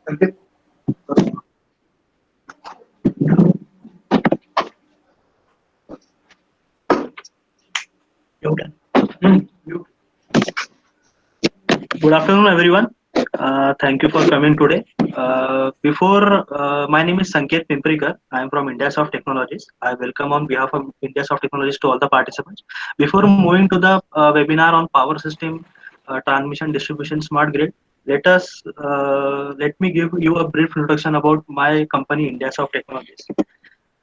Okay. Good afternoon, everyone. Thank you for coming today. My name is Sanket Pimprikar. I am from IndiaSoft Technologies. I welcome on behalf of IndiaSoft Technologies to all the participants. Before moving to the webinar on power system, transmission, distribution, smart grid, let me give you a brief introduction about my company, IndiaSoft Technologies.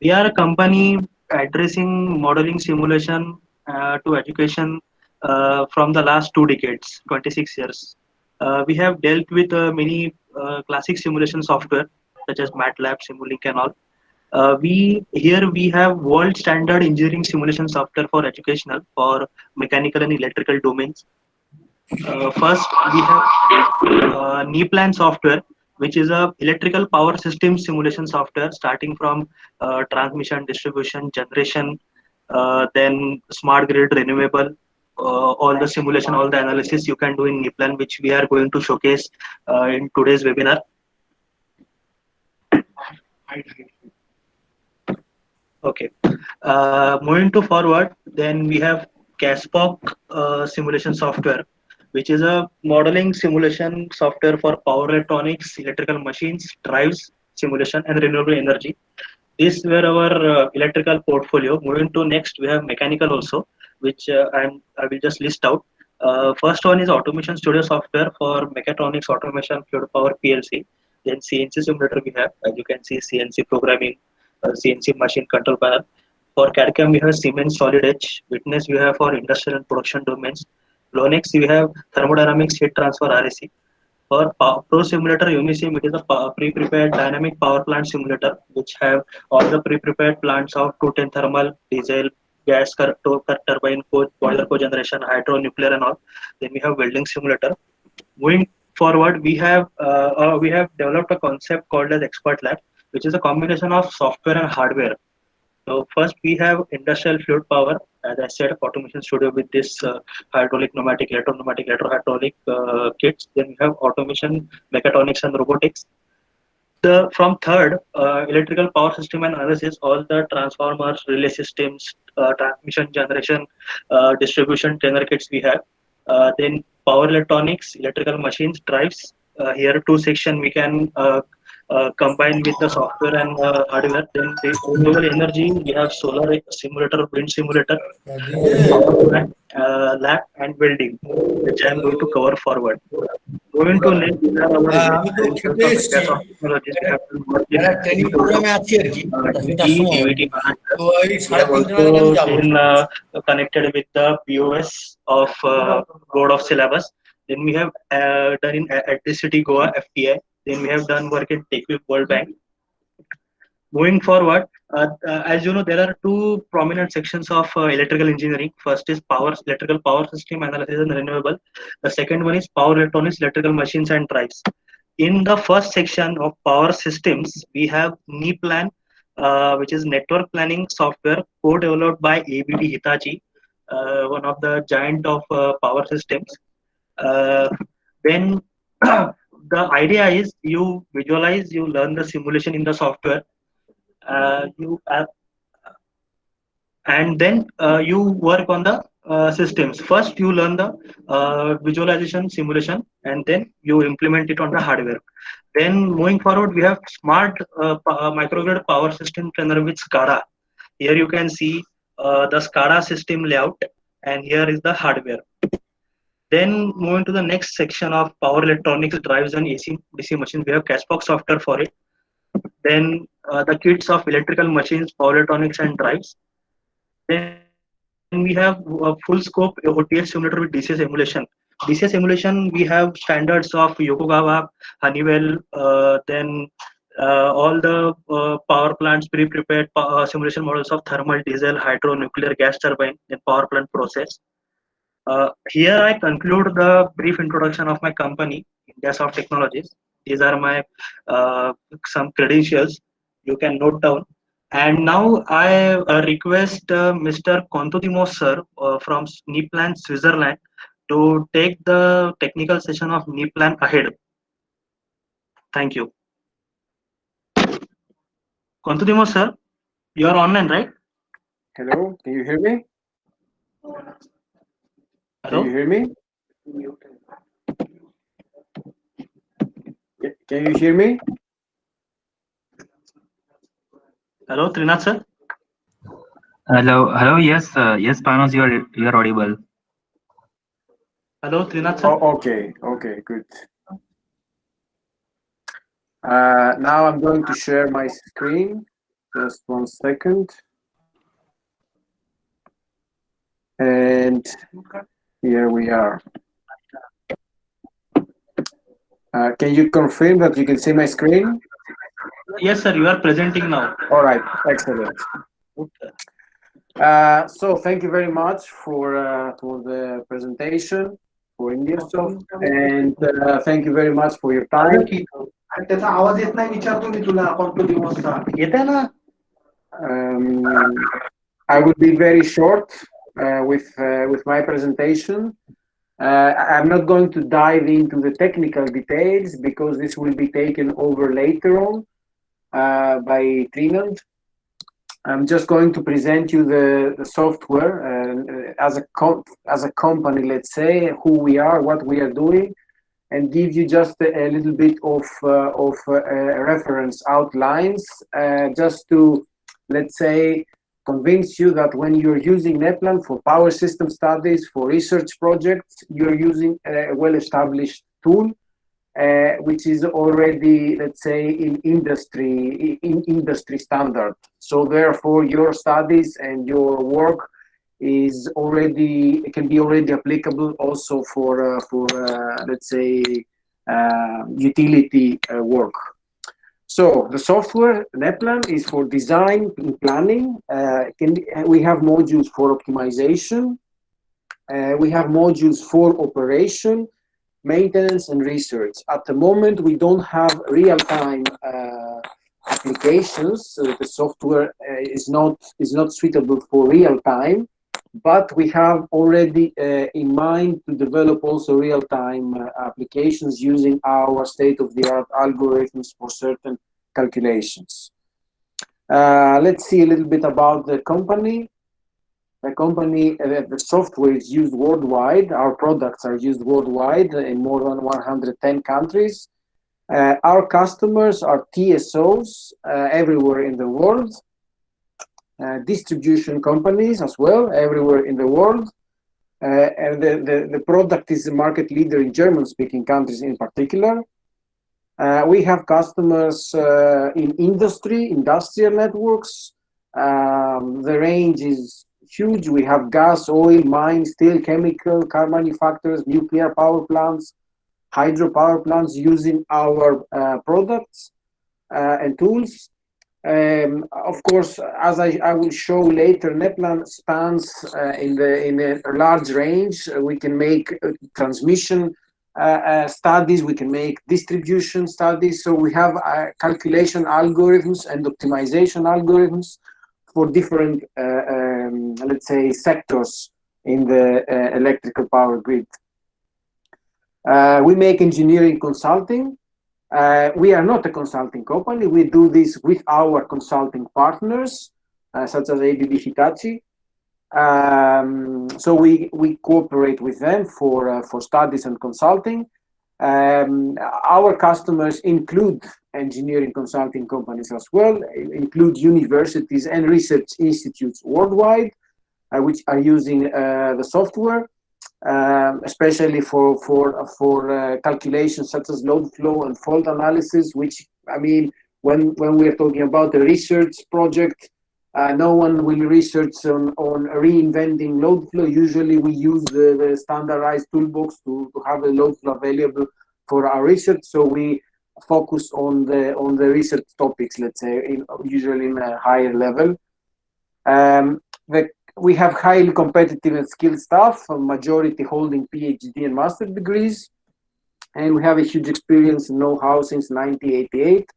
We are a company addressing modeling simulation to education from the last 2 decades, 26 years. We have dealt with many classic simulation software such as MATLAB, Simulink, and all. We have world standard engineering simulation software for educational for mechanical and electrical domains. First, we have NEPLAN software, which is a electrical power system simulation software starting from transmission, distribution, generation, then smart grid, renewable, all the simulation, all the analysis you can do in NEPLAN, which we are going to showcase in today's webinar. Okay. Moving to forward, then we have CASPOC simulation software, which is a modeling simulation software for power electronics, electrical machines, drives, simulation, and renewable energy. These were our electrical portfolio. Moving to next, we have mechanical also, which I will just list out. First one is automation studio software for mechatronics, automation, fluid power, PLC. Then CNC simulator we have, as you can see, CNC programming, CNC machine control panel. For CAD/CAM we have Siemens Solid Edge. Witness we have for industrial and production domains. Lonex we have thermodynamics, heat transfer, RAC. For Pro Simulator Unisim, it is a pre-prepared dynamic power plant simulator, which have all the pre-prepared plants of 210 thermal, diesel, gas, turbine, boiler cogeneration, hydro, nuclear, and all. Then we have welding simulator. Moving forward, we have developed a concept called as Expert Lab, which is a combination of software and hardware. So first we have industrial fluid power, as I said, automation studio with this hydraulic, pneumatic, electro-pneumatic, electro-hydraulic kits. Then we have automation, mechatronics, and robotics. From third, electrical power system and analysis, all the transformers, relay systems, transmission, generation, distribution, trainer kits we have. Then power electronics, electrical machines, drives. Here two section we can combine with the software and hardware. Then the renewable energy, we have solar simulator, wind simulator, power plant, lab, and welding, which I am going to cover forward. Moving to next, we have our আমি তো খেতে এসেছি যারা training প্রোগ্রামে আছি আর কি তিনটার সময় তো এই সাড়ে তিনটা নাগাদ আমি যাবো connected with the BOS of Board of Syllabus. Then we have done in City Goa FTI. Then we have done work in TechWip World Bank. Moving forward, as you know, there are two prominent sections of electrical engineering. First is electrical power system analysis and renewable. The second one is power electronics, electrical machines and drives. In the first section of power systems, we have NEPLAN, which is network planning software co-developed by ABB Hitachi, one of the giant of power systems. Then the idea is you visualize, you learn the simulation in the software. And then you work on the systems. First you learn the visualization simulation, and then you implement it on the hardware. Then moving forward, we have smart microgrid power system trainer with SCADA. Here you can see the SCADA system layout, and here is the hardware. Then moving to the next section of power electronics, drives, and AC DC machines, we have CASPOC software for it. Then the kits of electrical machines, power electronics, and drives. Then we have a full scope OTS simulator with DCS emulation. DCS emulation, we have standards of Yokogawa, Honeywell, then all the power plants, pre-prepared simulation models of thermal, diesel, hydro, nuclear, gas turbine, and power plant process. Here I conclude the brief introduction of my company, IndiaSoft Technologies. These are my some credentials you can note down. And now I request Mr. Kontudimos sir from NEPLAN, Switzerland, to take the technical session of NEPLAN ahead. Thank you. Kontudimo sir, you are online, right? Hello, can you hear me? Can you Hello? hear me? Can you hear me? Hello, Trinath sir? Hello. Yes, Panos, you are audible. Hello, Trinath sir? Oh, okay, good. Now I'm going to share my screen. Just 1 second. And here we are. Can you confirm that you can see my screen? Yes, sir, you are presenting now. All right, excellent. So thank you very much for the presentation for IndiaSoft, and thank you very much for your time. त्याचा आवाज येत नाही विचारतो मी तुला कोणता येत आहे ना I will be very short with my presentation. I'm not going to dive into the technical details because this will be taken over later on by Trinand. I'm just going to present you the software as a company, let's say, who we are, what we are doing, and give you just a little bit of reference outlines, just to, let's say, convince you that when you're using NEPLAN for power system studies, for research projects, you're using a well-established tool, which is already, let's say, in industry standard. So therefore, your studies and your work can be already applicable also for let's say utility work. So the software NEPLAN is for design and planning. We have modules for optimization. We have modules for operation, maintenance, and research. At the moment, we don't have real-time applications. So the software is not suitable for real-time, but we have already in mind to develop also real-time applications using our state-of-the-art algorithms for certain calculations. Let's see a little bit about the company. The software is used worldwide. Our products are used worldwide in more than 110 countries. Our customers are TSOs everywhere in the world, distribution companies as well everywhere in the world, and the product is a market leader in German-speaking countries in particular. We have customers in industrial networks. The range is huge. We have gas, oil, mines, steel, chemical, car manufacturers, nuclear power plants, hydropower plants using our products and tools. Of course, as I will show later, NEPLAN spans in a large range. We can make transmission studies, we can make distribution studies. So we have calculation algorithms and optimization algorithms for different, let's say, sectors in the electrical power grid. We make engineering consulting. We are not a consulting company. We do this with our consulting partners, such as ABB Hitachi. So we cooperate with them for studies and consulting. Our customers include engineering consulting companies as well, include universities and research institutes worldwide, which are using the software, especially for calculations such as load flow and fault analysis, which, I mean, when we're talking about a research project, no one will research on reinventing load flow. Usually we use the standardized toolbox to have a load flow available for our research. So we focus on the research topics, let's say, usually in a higher level. We have highly competitive and skilled staff, a majority holding PhD and master degrees. And we have a huge experience and know-how since 1988,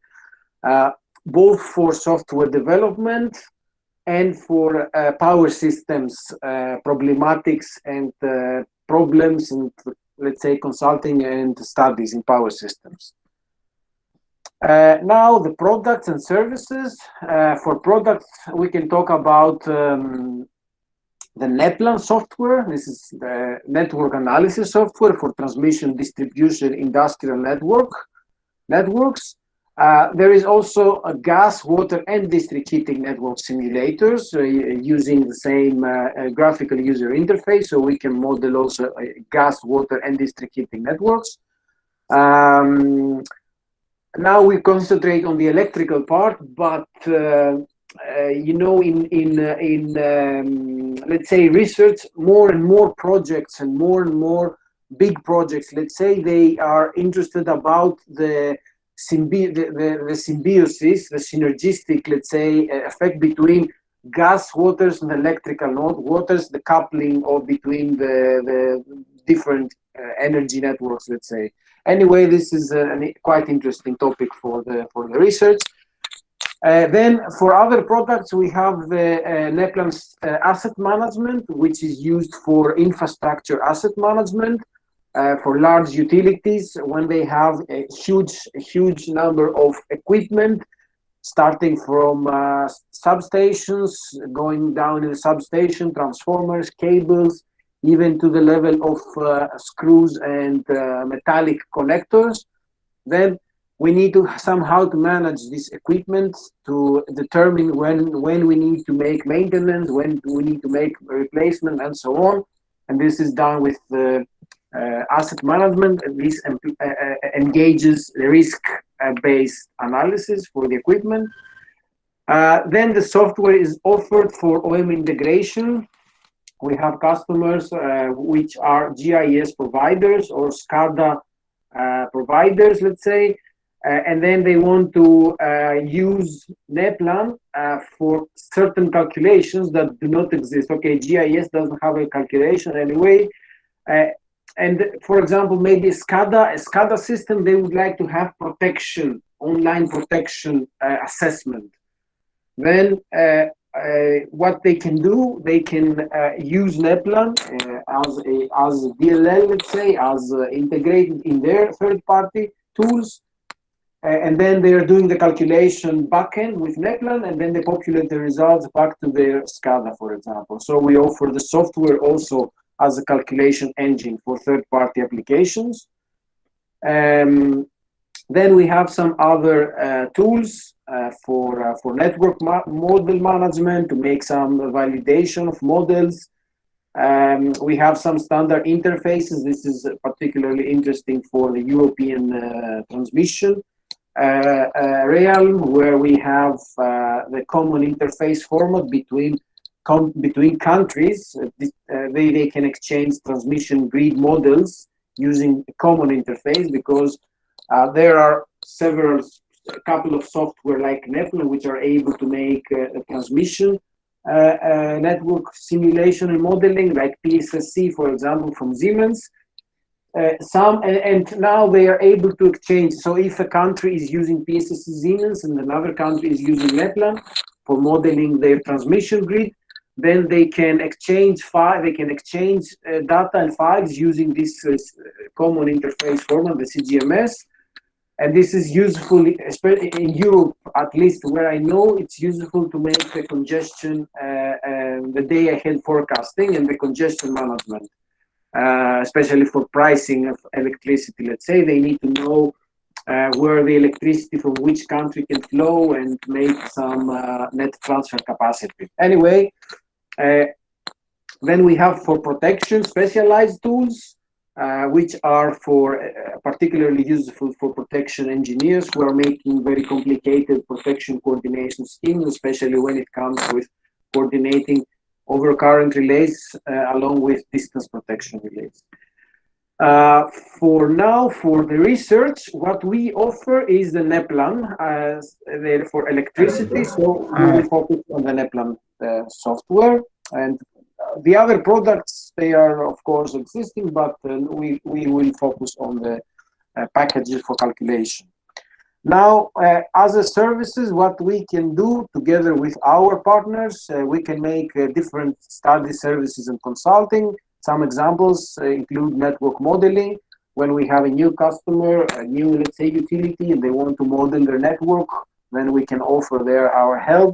both for software development and for power systems problematics and problems, and let's say consulting and studies in power systems. Now the products and services. For products, we can talk about the NEPLAN software. This is the network analysis software for transmission, distribution, industrial networks. There is also a gas, water, and district heating network simulators using the same graphical user interface, so we can model also gas, water, and district heating networks. Now we concentrate on the electrical part, but you know, in let's say research, more and more projects and more big projects, let's say, they are interested about the symbiosis, the synergistic, let's say, effect between gas waters and electrical waters, the coupling or between the different energy networks, let's say. Anyway, this is a quite interesting topic for the research. Then for other products, we have the NEPLAN's asset management, which is used for infrastructure asset management for large utilities when they have a huge number of equipment, starting from substations, going down in the substation, transformers, cables, even to the level of screws and metallic connectors. Then we need to somehow to manage this equipment to determine when we need to make maintenance, when we need to make replacement, and so on. And this is done with the asset management, and this engages risk-based analysis for the equipment. Then the software is offered for OM integration. We have customers which are GIS providers or SCADA providers, let's say, and then they want to use NEPLAN for certain calculations that do not exist. Okay, GIS doesn't have a calculation anyway. And for example, maybe a SCADA system, they would like to have protection, online protection assessment. Then what they can do, they can use NEPLAN as a DLL, let's say, as integrated in their third-party tools. And then they are doing the calculation backend with NEPLAN, and then they populate the results back to their SCADA, for example. So we offer the software also as a calculation engine for third-party applications. Then we have some other tools for network model management, to make some validation of models. We have some standard interfaces. This is particularly interesting for the European transmission realm, where we have the common interface format between countries. They can exchange transmission grid models using a common interface, because there are a couple of software like NEPLAN which are able to make a transmission network simulation and modeling, like PSSC, for example, from Siemens. And now they are able to exchange. So if a country is using PSSC Siemens and another country is using NEPLAN for modeling their transmission grid, then they can exchange data and files using this common interface format, the CGMS. And this is useful, especially in Europe, at least where I know, it's useful to make the congestion, the day ahead forecasting and the congestion management, especially for pricing of electricity. Let's say they need to know where the electricity from which country can flow and make some net transfer capacity. Anyway, then we have for protection specialized tools, which are particularly useful for protection engineers who are making very complicated protection coordination schemes, especially when it comes with coordinating overcurrent relays along with distance protection relays. For now, for the research, what we offer is the NEPLAN for electricity. So we will focus on the NEPLAN software, and the other products, they are of course existing, but we will focus on the packages for calculation. Now, as a services, what we can do together with our partners, we can make different study services and consulting. Some examples include network modeling, When we have a new customer, a new, let's say, utility, and they want to model their network, then we can offer there our help.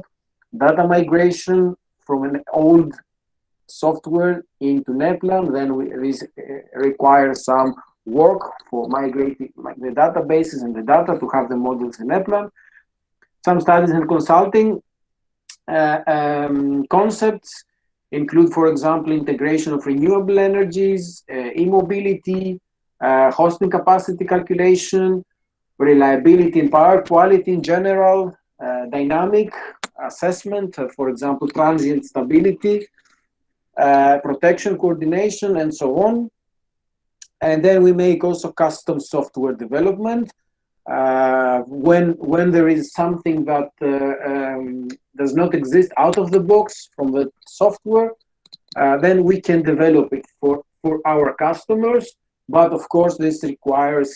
Data migration from an old software into NEPLAN, then this requires some work for migrating the databases and the data to have the models in NEPLAN. Some studies and consulting concepts include, for example, integration of renewable energies, e-mobility, hosting capacity calculation, reliability and power quality in general, dynamic assessment, for example, transient stability, protection coordination, and so on. And then we make also custom software development. When there is something that does not exist out of the box from the software, then we can develop it for our customers. But of course, this requires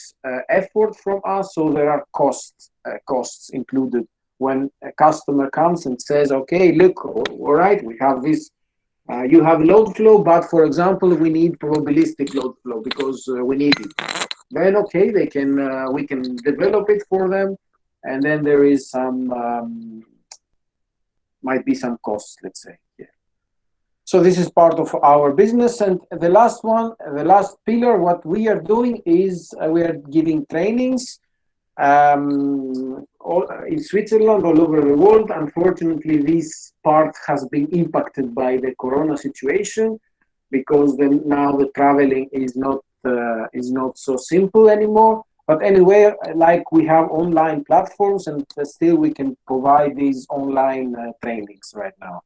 effort from us, so there are costs included. When a customer comes and says, okay, look, all right, we have this, you have load flow, but for example, we need probabilistic load flow because we need it. Then okay, we can develop it for them, and then there is some might be some costs, let's say. Yeah. So this is part of our business, and the last one, the last pillar, what we are doing is we are giving trainings in Switzerland, all over the world. Unfortunately, this part has been impacted by the Corona situation because now the traveling is not so simple anymore. But anyway, like we have online platforms, and still we can provide these online trainings right now.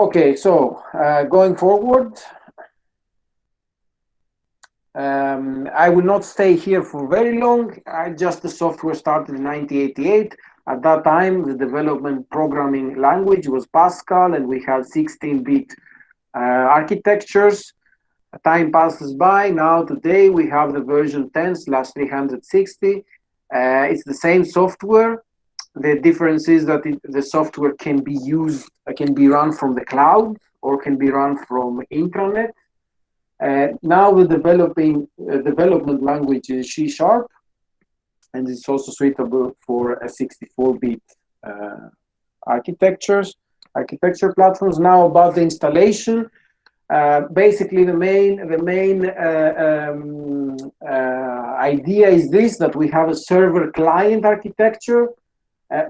Okay, so going forward, I will not stay here for very long. The software started in 1988. At that time, the development programming language was Pascal, and we had 16-bit architectures. Time passes by. Now today we have the version 10/360. It's the same software. The difference is that the software can be run from the cloud or can be run from intranet. Now the development language is C#, and it's also suitable for a 64-bit architecture platforms. Now about the installation. Basically, the main idea is this: that we have a server-client architecture.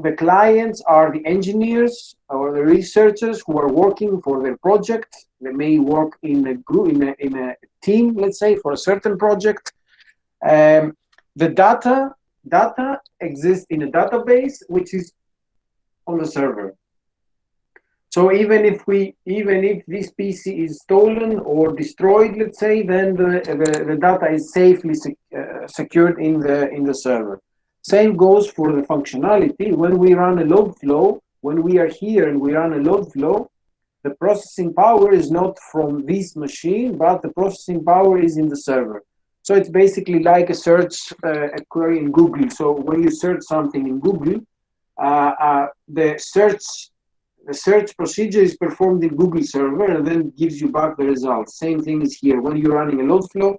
The clients are the engineers or the researchers who are working for their project. They may work in a group, in a team, let's say, for a certain project. The data exists in a database which is on the server. So even if this PC is stolen or destroyed, let's say, then the data is safely secured in the server. Same goes for the functionality. When we run a load flow, when we are here and we run a load flow, the processing power is not from this machine, but the processing power is in the server. So it's basically like a search query in Google. So when you search something in Google, the search procedure is performed in Google server and then gives you back the results. Same thing is here. When you're running a load flow,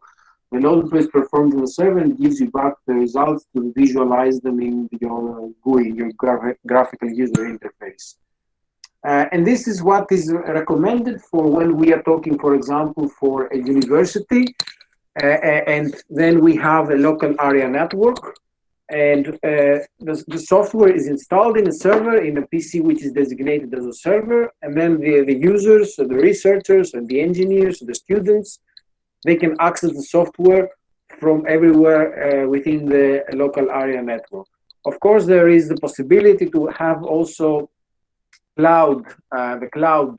the load flow is performed in the server and gives you back the results to visualize them in your GUI, your graphical user interface. And this is what is recommended for when we are talking, for example, for a university, and then we have a local area network. And the software is installed in a server, in a PC which is designated as a server, and then the users, the researchers, and the engineers, the students, they can access the software from everywhere within the local area network. Of course, there is the possibility to have also the cloud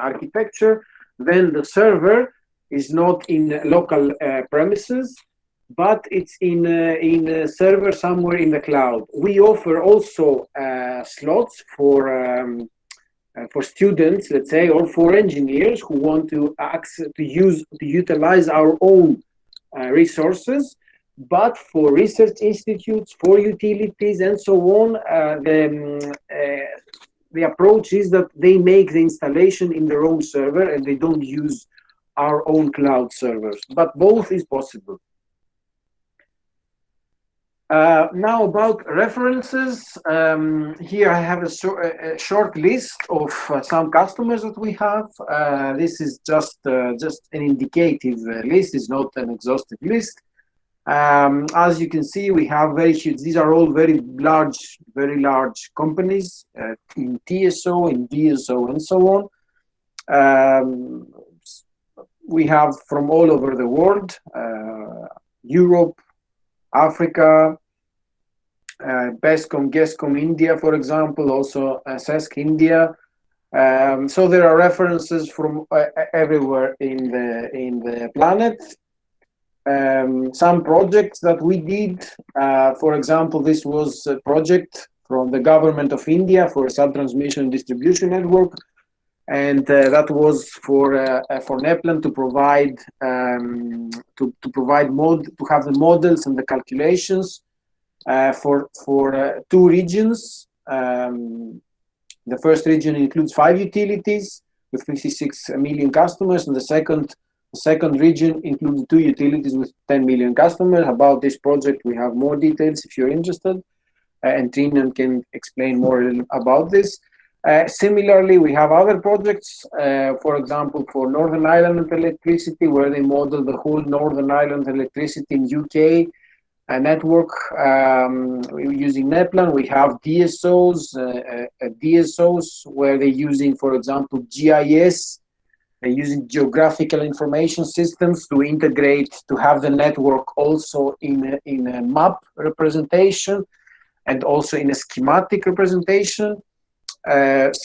architecture. Then the server is not in local premises, but it's in a server somewhere in the cloud. We offer also slots for students, let's say, or for engineers who want to utilize our own resources. But for research institutes, for utilities, and so on, the approach is that they make the installation in their own server and they don't use our own cloud servers, but both is possible. Now about references, here I have a short list of some customers that we have. This is just an indicative list, it's not an exhaustive list. As you can see, we have very huge, these are all very large companies in TSO, in DSO, and so on. We have from all over the world, Europe, Africa, BESCOM, GESCOM India, for example, also SESC India. So there are references from everywhere in the planet. Some projects that we did, for example, this was a project from the government of India for a sub-transmission distribution network, and that was for NEPLAN to provide to have the models and the calculations for two regions. The first region includes 5 utilities with 56 million customers, and the second region includes 2 utilities with 10 million customers. About this project, we have more details if you're interested, and Trinan can explain more about this. Similarly, we have other projects, for example, for Northern Ireland electricity, where they model the whole Northern Ireland electricity in UK network using NEPLAN. We have DSOs, where they're using, for example, GIS. They're using geographical information systems to integrate, to have the network also in a map representation and also in a schematic representation.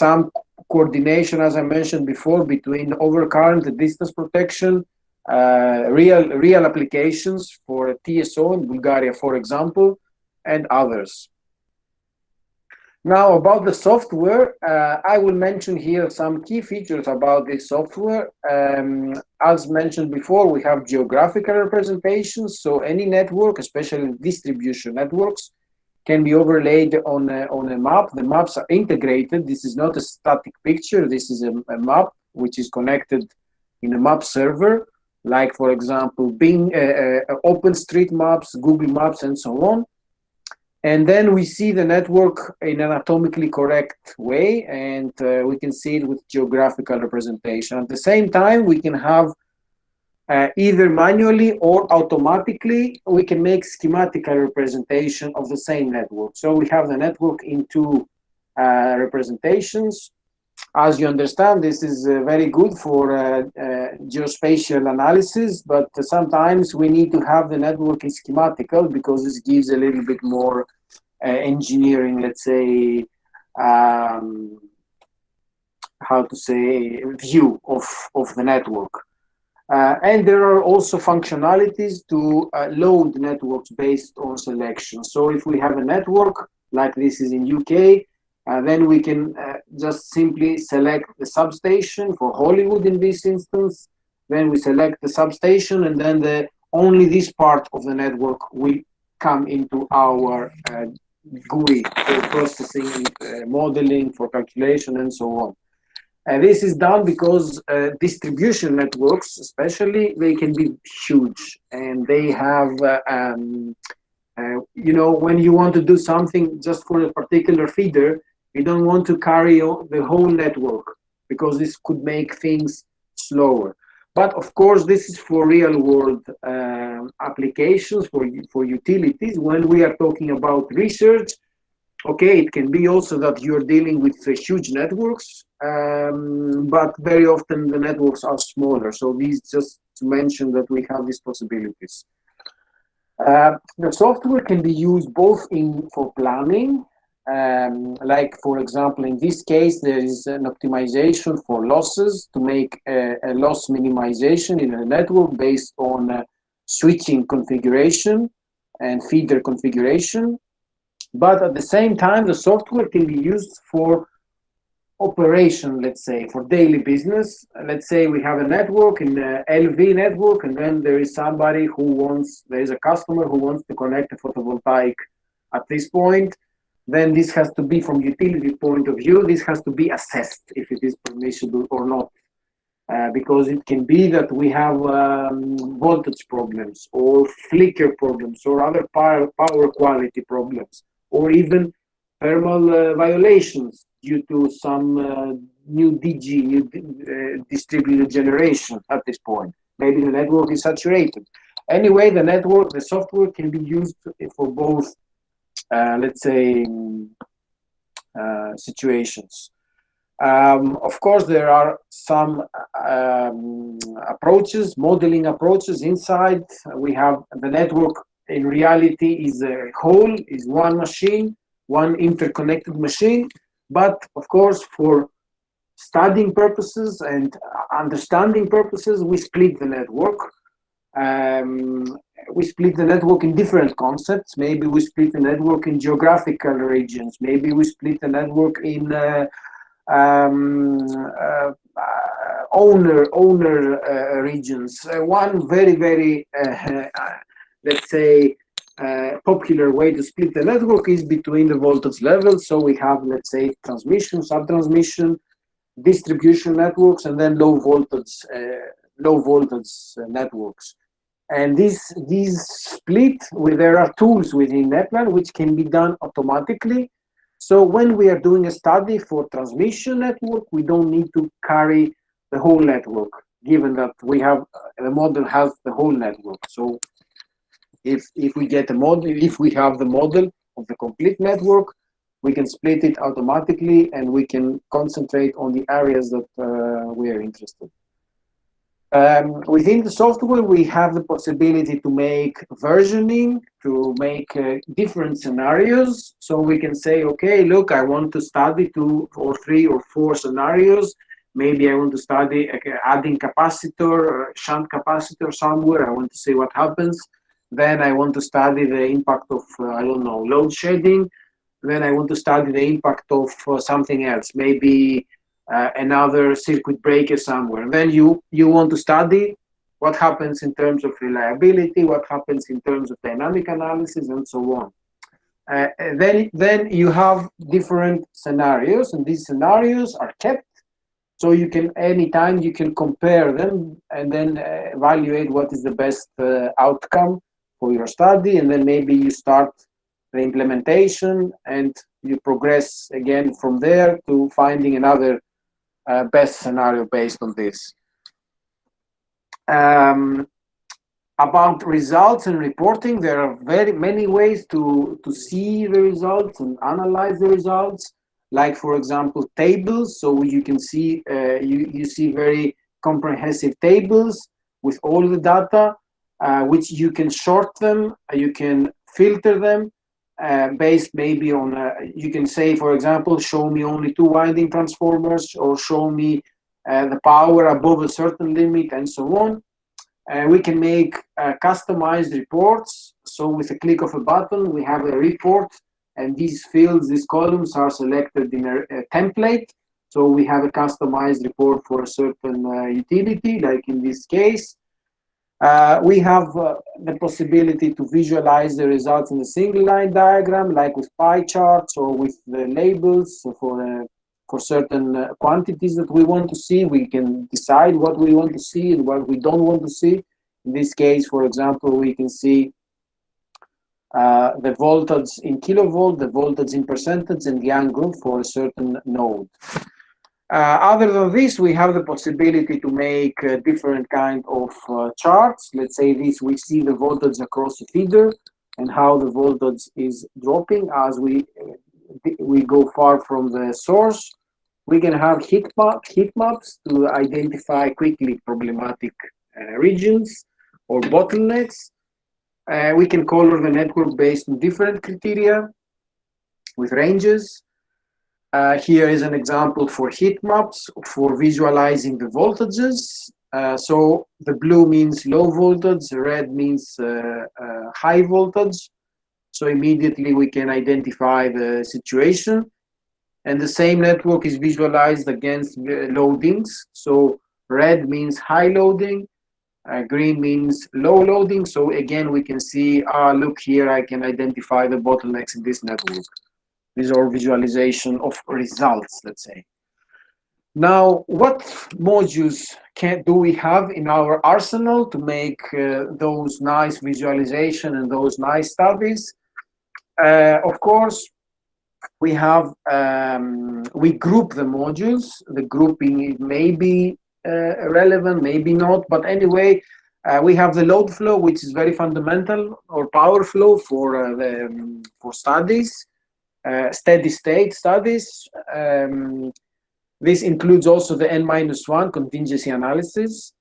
Some coordination, as I mentioned before, between overcurrent and distance protection, real applications for TSO in Bulgaria, for example, and others. Now, about the software, I will mention here some key features about this software. As mentioned before, we have geographical representations, so any network, especially distribution networks, can be overlaid on a map. The maps are integrated. This is not a static picture. This is a map which is connected in a map server, like, for example, Bing, OpenStreetMaps, Google Maps, and so on. And then we see the network in an atomically correct way, and we can see it with geographical representation. At the same time, we can have either manually or automatically, we can make schematical representation of the same network. So we have the network in 2 representations. As you understand, this is very good for geospatial analysis, but sometimes we need to have the network in schematical because this gives a little bit more engineering, let's say, how to say, view of the network. And there are also functionalities to load networks based on selection. So if we have a network, like this is in UK, then we can just simply select the substation for Hollywood in this instance. Then we select the substation, and then only this part of the network will come into our GUI for processing, modeling, for calculation, and so on. This is done because distribution networks, especially, they can be huge, and they have, you know, when you want to do something just for a particular feeder, you don't want to carry the whole network because this could make things slower. But of course, this is for real world applications, for utilities. When we are talking about research, okay, it can be also that you're dealing with huge networks, but very often the networks are smaller. So these just to mention that we have these possibilities. The software can be used both for planning, like, for example, in this case, there is an optimization for losses to make a loss minimization in a network based on switching configuration and feeder configuration. But at the same time, the software can be used for operation, let's say, for daily business. Let's say we have a network, in the LV network, and then there is somebody who wants, there is a customer who wants to connect a photovoltaic at this point. Then this has to be, from utility point of view, this has to be assessed if it is permissible or not. because it can be that we have voltage problems or flicker problems or other power quality problems, or even thermal violations due to some new DG, distributed generation at this point. Maybe the network is saturated. Anyway, the software can be used for both, let's say, situations. Of course, there are some approaches, modeling approaches inside. We have the network in reality is a whole, is one machine, one interconnected machine. But of course, for studying purposes and understanding purposes, we split the network. We split the network in different concepts. Maybe we split the network in geographical regions. Maybe we split the network in owner regions. One very let's say popular way to split the network is between the voltage levels. So we have, let's say, transmission, sub-transmission, distribution networks, and then low voltage networks. And this split, there are tools within NEPLAN which can be done automatically. So when we are doing a study for transmission network, we don't need to carry the whole network, given that we have the model has the whole network. So if we get a model, if we have the model of the complete network, we can split it automatically and we can concentrate on the areas that we are interested. Within the software, we have the possibility to make versioning, to make different scenarios. So we can say, okay, look, I want to study 2 or 3 or 4 scenarios. Maybe I want to study adding capacitor or shunt capacitor somewhere. I want to see what happens. Then I want to study the impact of, I don't know, load shedding. Then I want to study the impact of something else, maybe another circuit breaker somewhere. And then you want to study what happens in terms of reliability, what happens in terms of dynamic analysis, and so on. Then you have different scenarios, and these scenarios are kept. So you can, anytime you can compare them and then evaluate what is the best outcome for your study, and then maybe you start the implementation and you progress again from there to finding another best scenario based on this. About results and reporting, there are very many ways to see the results and analyze the results. Like, for example, tables. So you can see you see very comprehensive tables with all the data, which you can sort them, you can filter them based maybe on, you can say, for example, show me only 2 winding transformers, or show me the power above a certain limit, and so on. We can make customized reports. So with a click of a button, we have a report, and these fields, these columns are selected in a template. So we have a customized report for a certain utility, like in this case. We have the possibility to visualize the results in a single line diagram, like with pie charts or with the labels. So for certain quantities that we want to see, we can decide what we want to see and what we don't want to see. In this case, for example, we can see the voltage in kilovolt, the voltage in percentage, and the angle for a certain node. Other than this, we have the possibility to make different kind of charts. Let's say this, we see the voltage across the feeder and how the voltage is dropping as we go far from the source. We can have heat maps to identify quickly problematic regions or bottlenecks. We can color the network based on different criteria with ranges. Here is an example for heat maps for visualizing the voltages. So the blue means low voltage, the red means high voltage. So immediately we can identify the situation. And the same network is visualized against loadings. So red means high loading, green means low loading. So again, we can see, look here, I can identify the bottlenecks in this network. These are visualization of results, let's say. Now, what modules do we have in our arsenal to make those nice visualization and those nice studies? Of course, we have we group the modules. The grouping may be relevant, maybe not, but anyway, we have the load flow, which is very fundamental, or power flow for studies, steady state studies. This includes also the N-1 contingency analysis.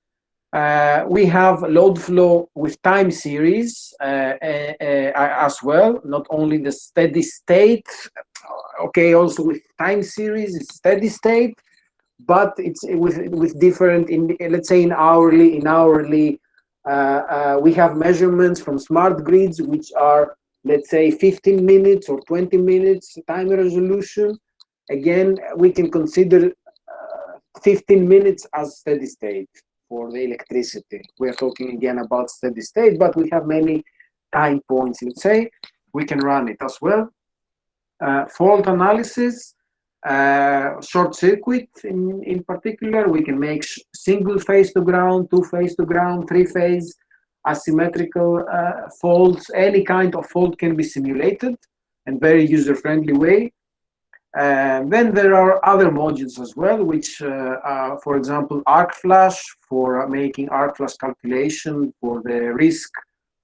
We have load flow with time series as well, not only the steady state, okay, also with time series, it's steady state, but it's with different, let's say in hourly, we have measurements from smart grids, which are, let's say, 15 minutes or 20 minutes time resolution. Again, we can consider 15 minutes as steady state for the electricity. We are talking again about steady state, but we have many time points, let's say. We can run it as well. Fault analysis, short circuit in particular. We can make single phase to ground, two phase to ground, three phase, asymmetrical faults. Any kind of fault can be simulated in very user-friendly way. Then there are other modules as well, which, for example, arc flash for making arc flash calculation for the risk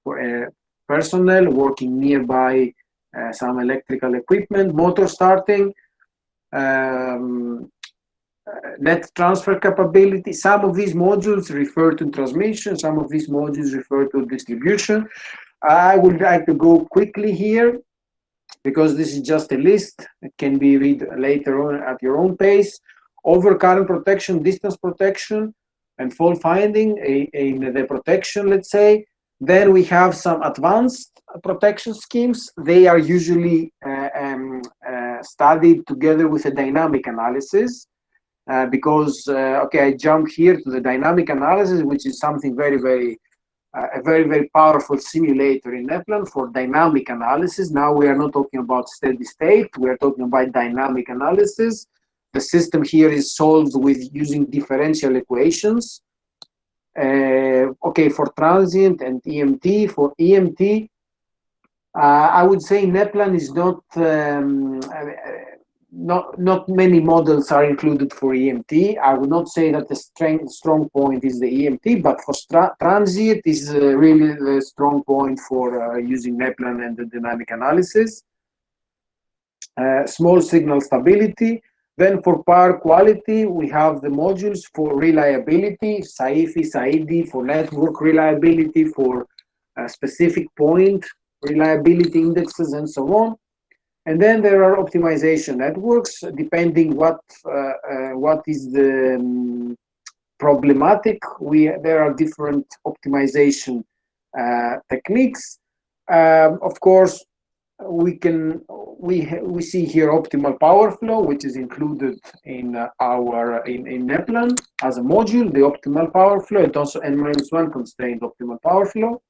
for personnel working nearby some electrical equipment, motor starting, net transfer capability. Some of these modules refer to transmission, some of these modules refer to distribution. I would like to go quickly here, because this is just a list. It can be read later on at your own pace. Overcurrent protection, distance protection, and fault finding in the protection, let's say. Then we have some advanced protection schemes. They are usually studied together with a dynamic analysis, because, okay, I jump here to the dynamic analysis, which is something a very powerful simulator in NEPLAN for dynamic analysis. Now we are not talking about steady state, we are talking about dynamic analysis. The system here is solved with using differential equations. Okay, for transient and EMT. For EMT, I would say NEPLAN is not many models are included for EMT. I would not say that the strong point is the EMT, but for transient is really the strong point for using NEPLAN and the dynamic analysis. Small signal stability. Then for power quality, we have the modules for reliability, SAIFI, SAIDI, for network reliability, for specific point reliability indexes, and so on. And then there are optimization networks, depending what is the problematic. There are different optimization techniques. Of course, we see here optimal power flow, which is included in in NEPLAN as a module. The optimal power flow, and also N-1 constrained optimal power flow.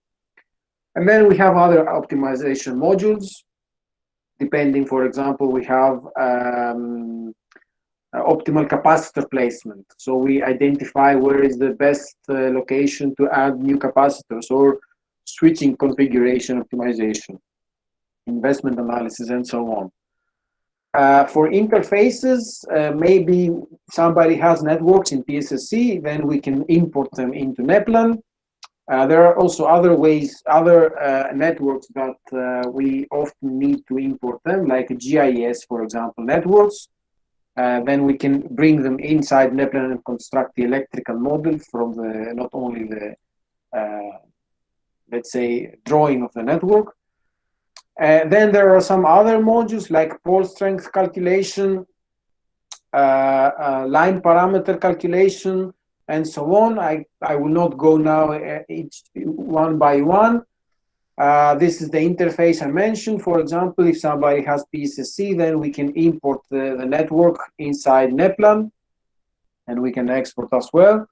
And then we have other optimization modules. Depending, for example, we have optimal capacitor placement. So we identify where is the best location to add new capacitors, or switching configuration optimization, investment analysis, and so on. For interfaces, maybe somebody has networks in PSSC, then we can import them into NEPLAN. There are also other ways, other networks that we often need to import them, like GIS, for example, networks. Then we can bring them inside NEPLAN and construct the electrical model from the not only the, let's say, drawing of the network. Then there are some other modules like pole strength calculation, line parameter calculation, and so on. I will not go now each one by one. This is the interface I mentioned. For example, if somebody has PSSC, then we can import the network inside NEPLAN, and we can export as well.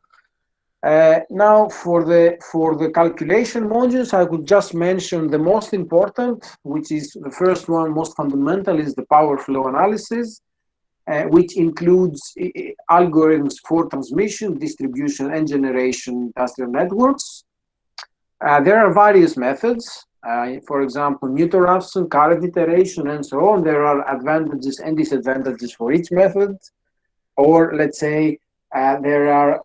Now, for the calculation modules, I would just mention the most important, which is the first one, most fundamental, is the power flow analysis. which includes algorithms for transmission, distribution, and generation industrial networks. There are various methods. For example, Newton-Raphson, current iteration, and so on. There are advantages and disadvantages for each method. Or let's say there are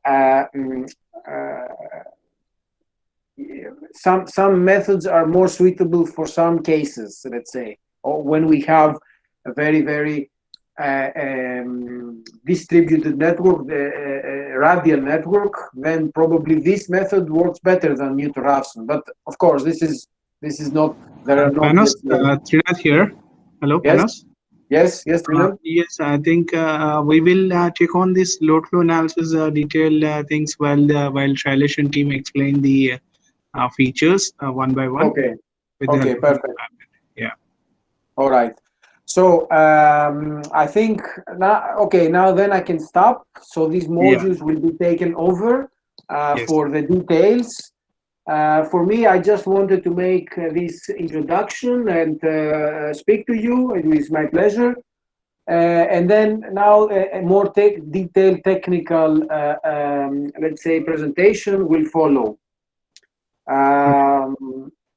some methods are more suitable for some cases, let's say, or when we have a very distributed network, radial network, then probably this method works better than Newton-Raphson. But of course, this is not. There are not. Panos, Srinath here. Hello, Yes. Panos. Yes, Srinath. Yes, I think we will check on this load flow analysis detail things while Shailesh and team explain the features one by one. Okay. With the Okay, help of perfect. Yeah. All right. So I think now then I can stop. So these modules will be taken over Yes. for the details. For me, I just wanted to make this introduction and speak to you. It is my pleasure. And then now a more detailed technical, let's say, presentation will follow.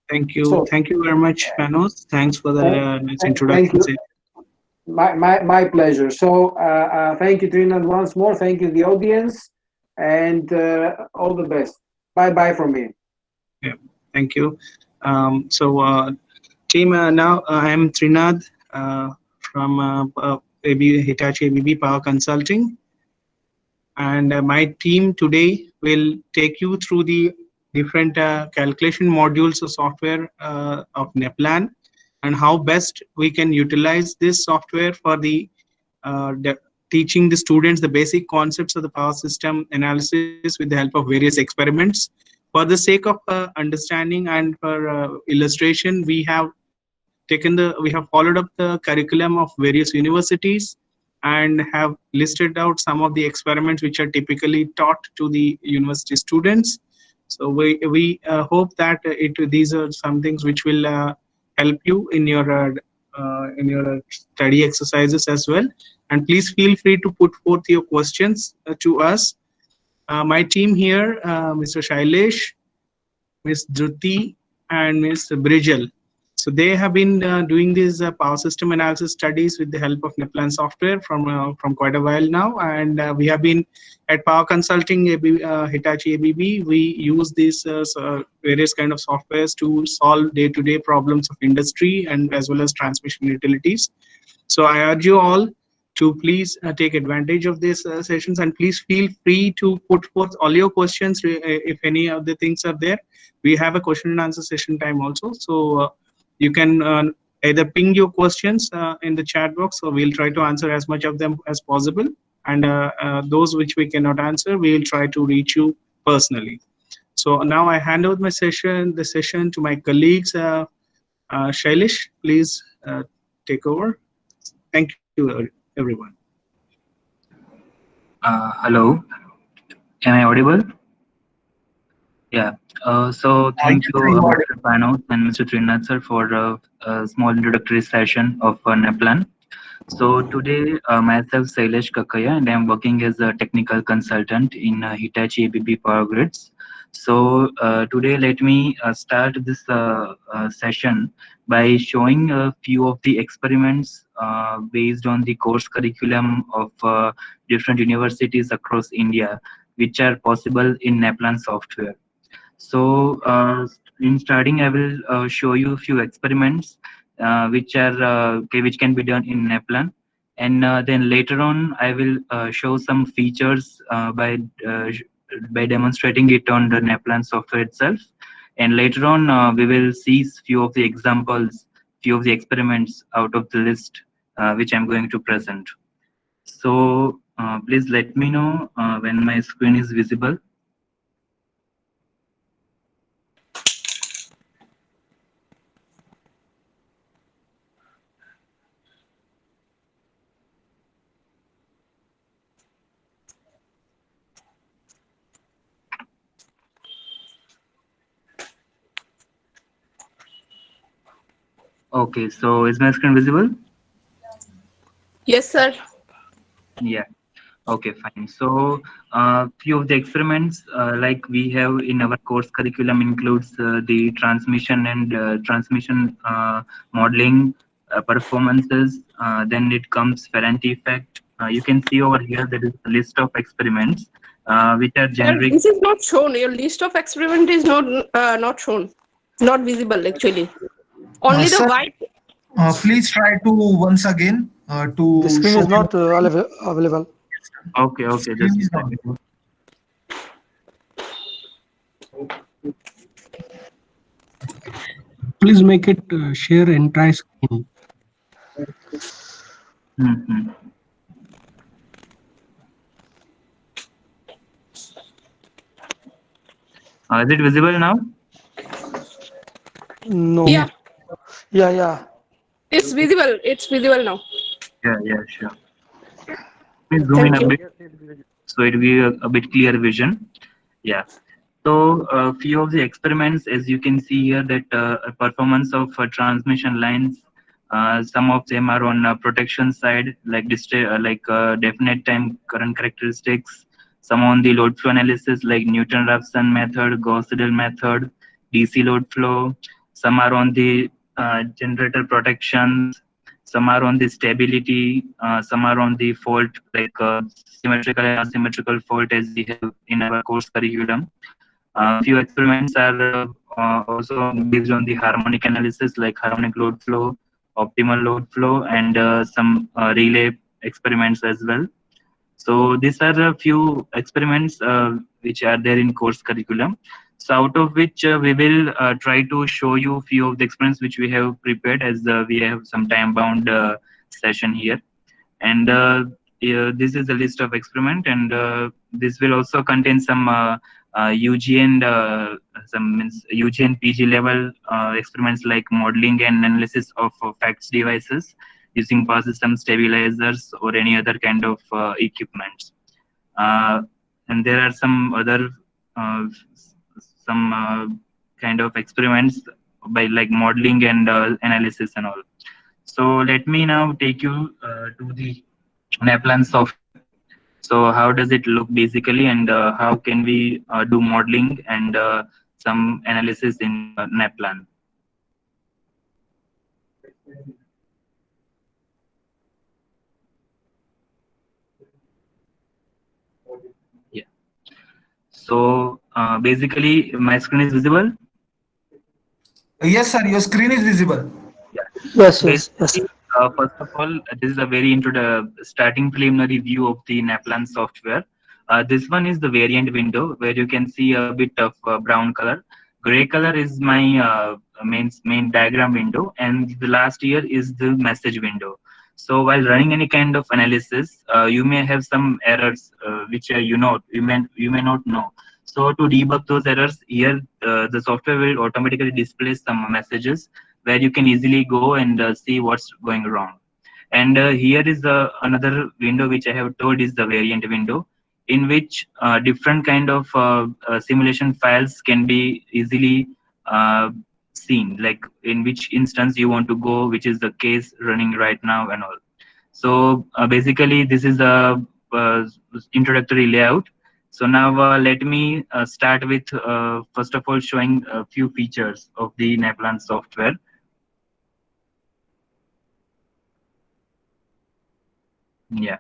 Thank you. So, Thank you very much, Panos. Thanks for the nice introduction. Thank you. My pleasure. So thank you, Trina, once more. Thank you, the audience, and all the best. Bye from me. Yeah, thank you. Team, now I am Trinad from Hitachi ABB Power Consulting, and my team today will take you through the different calculation modules of software of NEPLAN and how best we can utilize this software for the teaching the students the basic concepts of the power system analysis with the help of various experiments. For the sake of understanding and for illustration, we have followed up the curriculum of various universities and have listed out some of the experiments which are typically taught to the university students. So we hope that these are some things which will help you in your study exercises as well. And please feel free to put forth your questions to us. My team here, Mr. Shailesh, Ms. Dhruti, and Ms. Brijal. So they have been doing these power system analysis studies with the help of NEPLAN software from quite a while now, and we have been at Power Consulting Hitachi ABB. We use these various kind of softwares to solve day-to-day problems of industry and as well as transmission utilities. So I urge you all to please take advantage of these sessions, and please feel free to put forth all your questions if any of the things are there. We have a question and answer session time also, so you can either ping your questions in the chat box, or we'll try to answer as much of them as possible, and those which we cannot answer, we will try to reach you personally. So now I hand over the session to my colleagues. Shailesh, please take over. Thank you, everyone. Hello, am I audible? Yeah. So thank you, Mr. Panos and Mr. Trinath sir, for a small introductory session of NEPLAN. So today, myself, Shailesh Kakaya, and I'm working as a technical consultant in Hitachi ABB Power Grids. So today, let me start this session by showing a few of the experiments based on the course curriculum of different universities across India, which are possible in NEPLAN software. So in starting, I will show you a few experiments which can be done in NEPLAN, and then later on I will show some features by demonstrating it on the NEPLAN software itself, and later on we will see few of the examples, few of the experiments out of the list which I'm going to present. So please let me know when my screen is visible. Okay, so is my screen visible? Yes, sir. Yeah. Okay, fine. So, few of the experiments like we have in our course curriculum includes the transmission and transmission modeling performances. Then it comes Ferranti effect. You can see over here there is a list of experiments which are Sir, generic. this is not shown. Your list of experiment is not shown, not visible actually. Only the Sir, white. please try to once again The to screen show is your not available. Okay, okay, screen just is a not. second. Please make it share entire screen. Mhm. Is it visible now? No. Yeah, Yeah. it's visible. It's visible now. Yeah, yeah, sure. Please zoom in Thank a you. bit so it will be a bit clear vision. Yeah. So a few of the experiments, as you can see here, that performance of transmission lines, some of them are on protection side, like definite time current characteristics. Some on the load flow analysis, like Newton-Raphson method, Gauss-Seidel method, DC load flow. Some are on the generator protections. Some are on the stability. Some are on the fault, like symmetrical and asymmetrical fault, as we have in our course curriculum. Few experiments are also based on the harmonic analysis, like harmonic load flow, optimal load flow, and some relay experiments as well. So these are a few experiments which are there in course curriculum. So out of which we will try to show you few of the experiments which we have prepared, as we have some time bound session here. And yeah, this is a list of experiment, and this will also contain some UG and some means UG and PG level experiments, like modeling and analysis of facts devices using power system stabilizers or any other kind of equipment. Uh, and there are some other some kind of experiments by like modeling and analysis and all. So let me now take you to the NEPLAN software. So how does it look basically, and how can we do modeling and some analysis in NEPLAN? Yeah. So basically, my screen is visible. Yes, sir. Your screen is visible. Yeah. Yes. Basically, first of all, this is a very starting preliminary view of the NEPLAN software. This one is the variant window where you can see a bit of brown color. Gray color is my main diagram window, and the last year is the message window. So while running any kind of analysis, you may have some errors which you may not know. So to debug those errors, here the software will automatically display some messages where you can easily go and see what's going wrong. And here is another window which I have told is the variant window, in which different kind of simulation files can be easily uh, seen, like in which instance you want to go, which is the case running right now and all. So basically, this is the introductory layout. So now let me start with first of all showing a few features of the NEPLAN software. Yeah.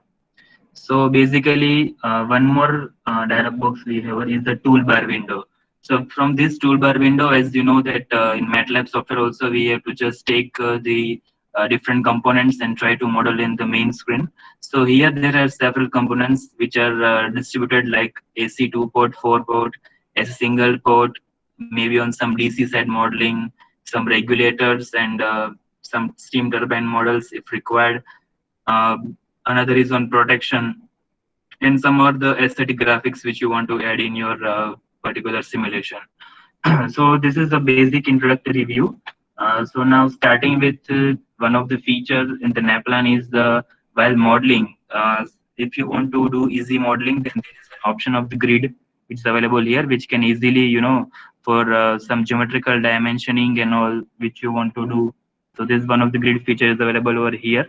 So basically, one more dialog box we have is the toolbar window. So from this toolbar window, as you know that in MATLAB software also we have to just take the different components and try to model in the main screen. So here there are several components which are distributed like AC 2-port, 4-port, as a single port, maybe on some DC side modeling, some regulators and some steam turbine models if required. Uh, Another is on protection, and some are the aesthetic graphics which you want to add in your particular simulation. So this is the basic introductory view. So now starting with one of the features in the NEPLAN is the while modeling. If you want to do easy modeling, then there is an option of the grid which is available here, which can easily, for some geometrical dimensioning and all which you want to do. So this is one of the grid features available over here.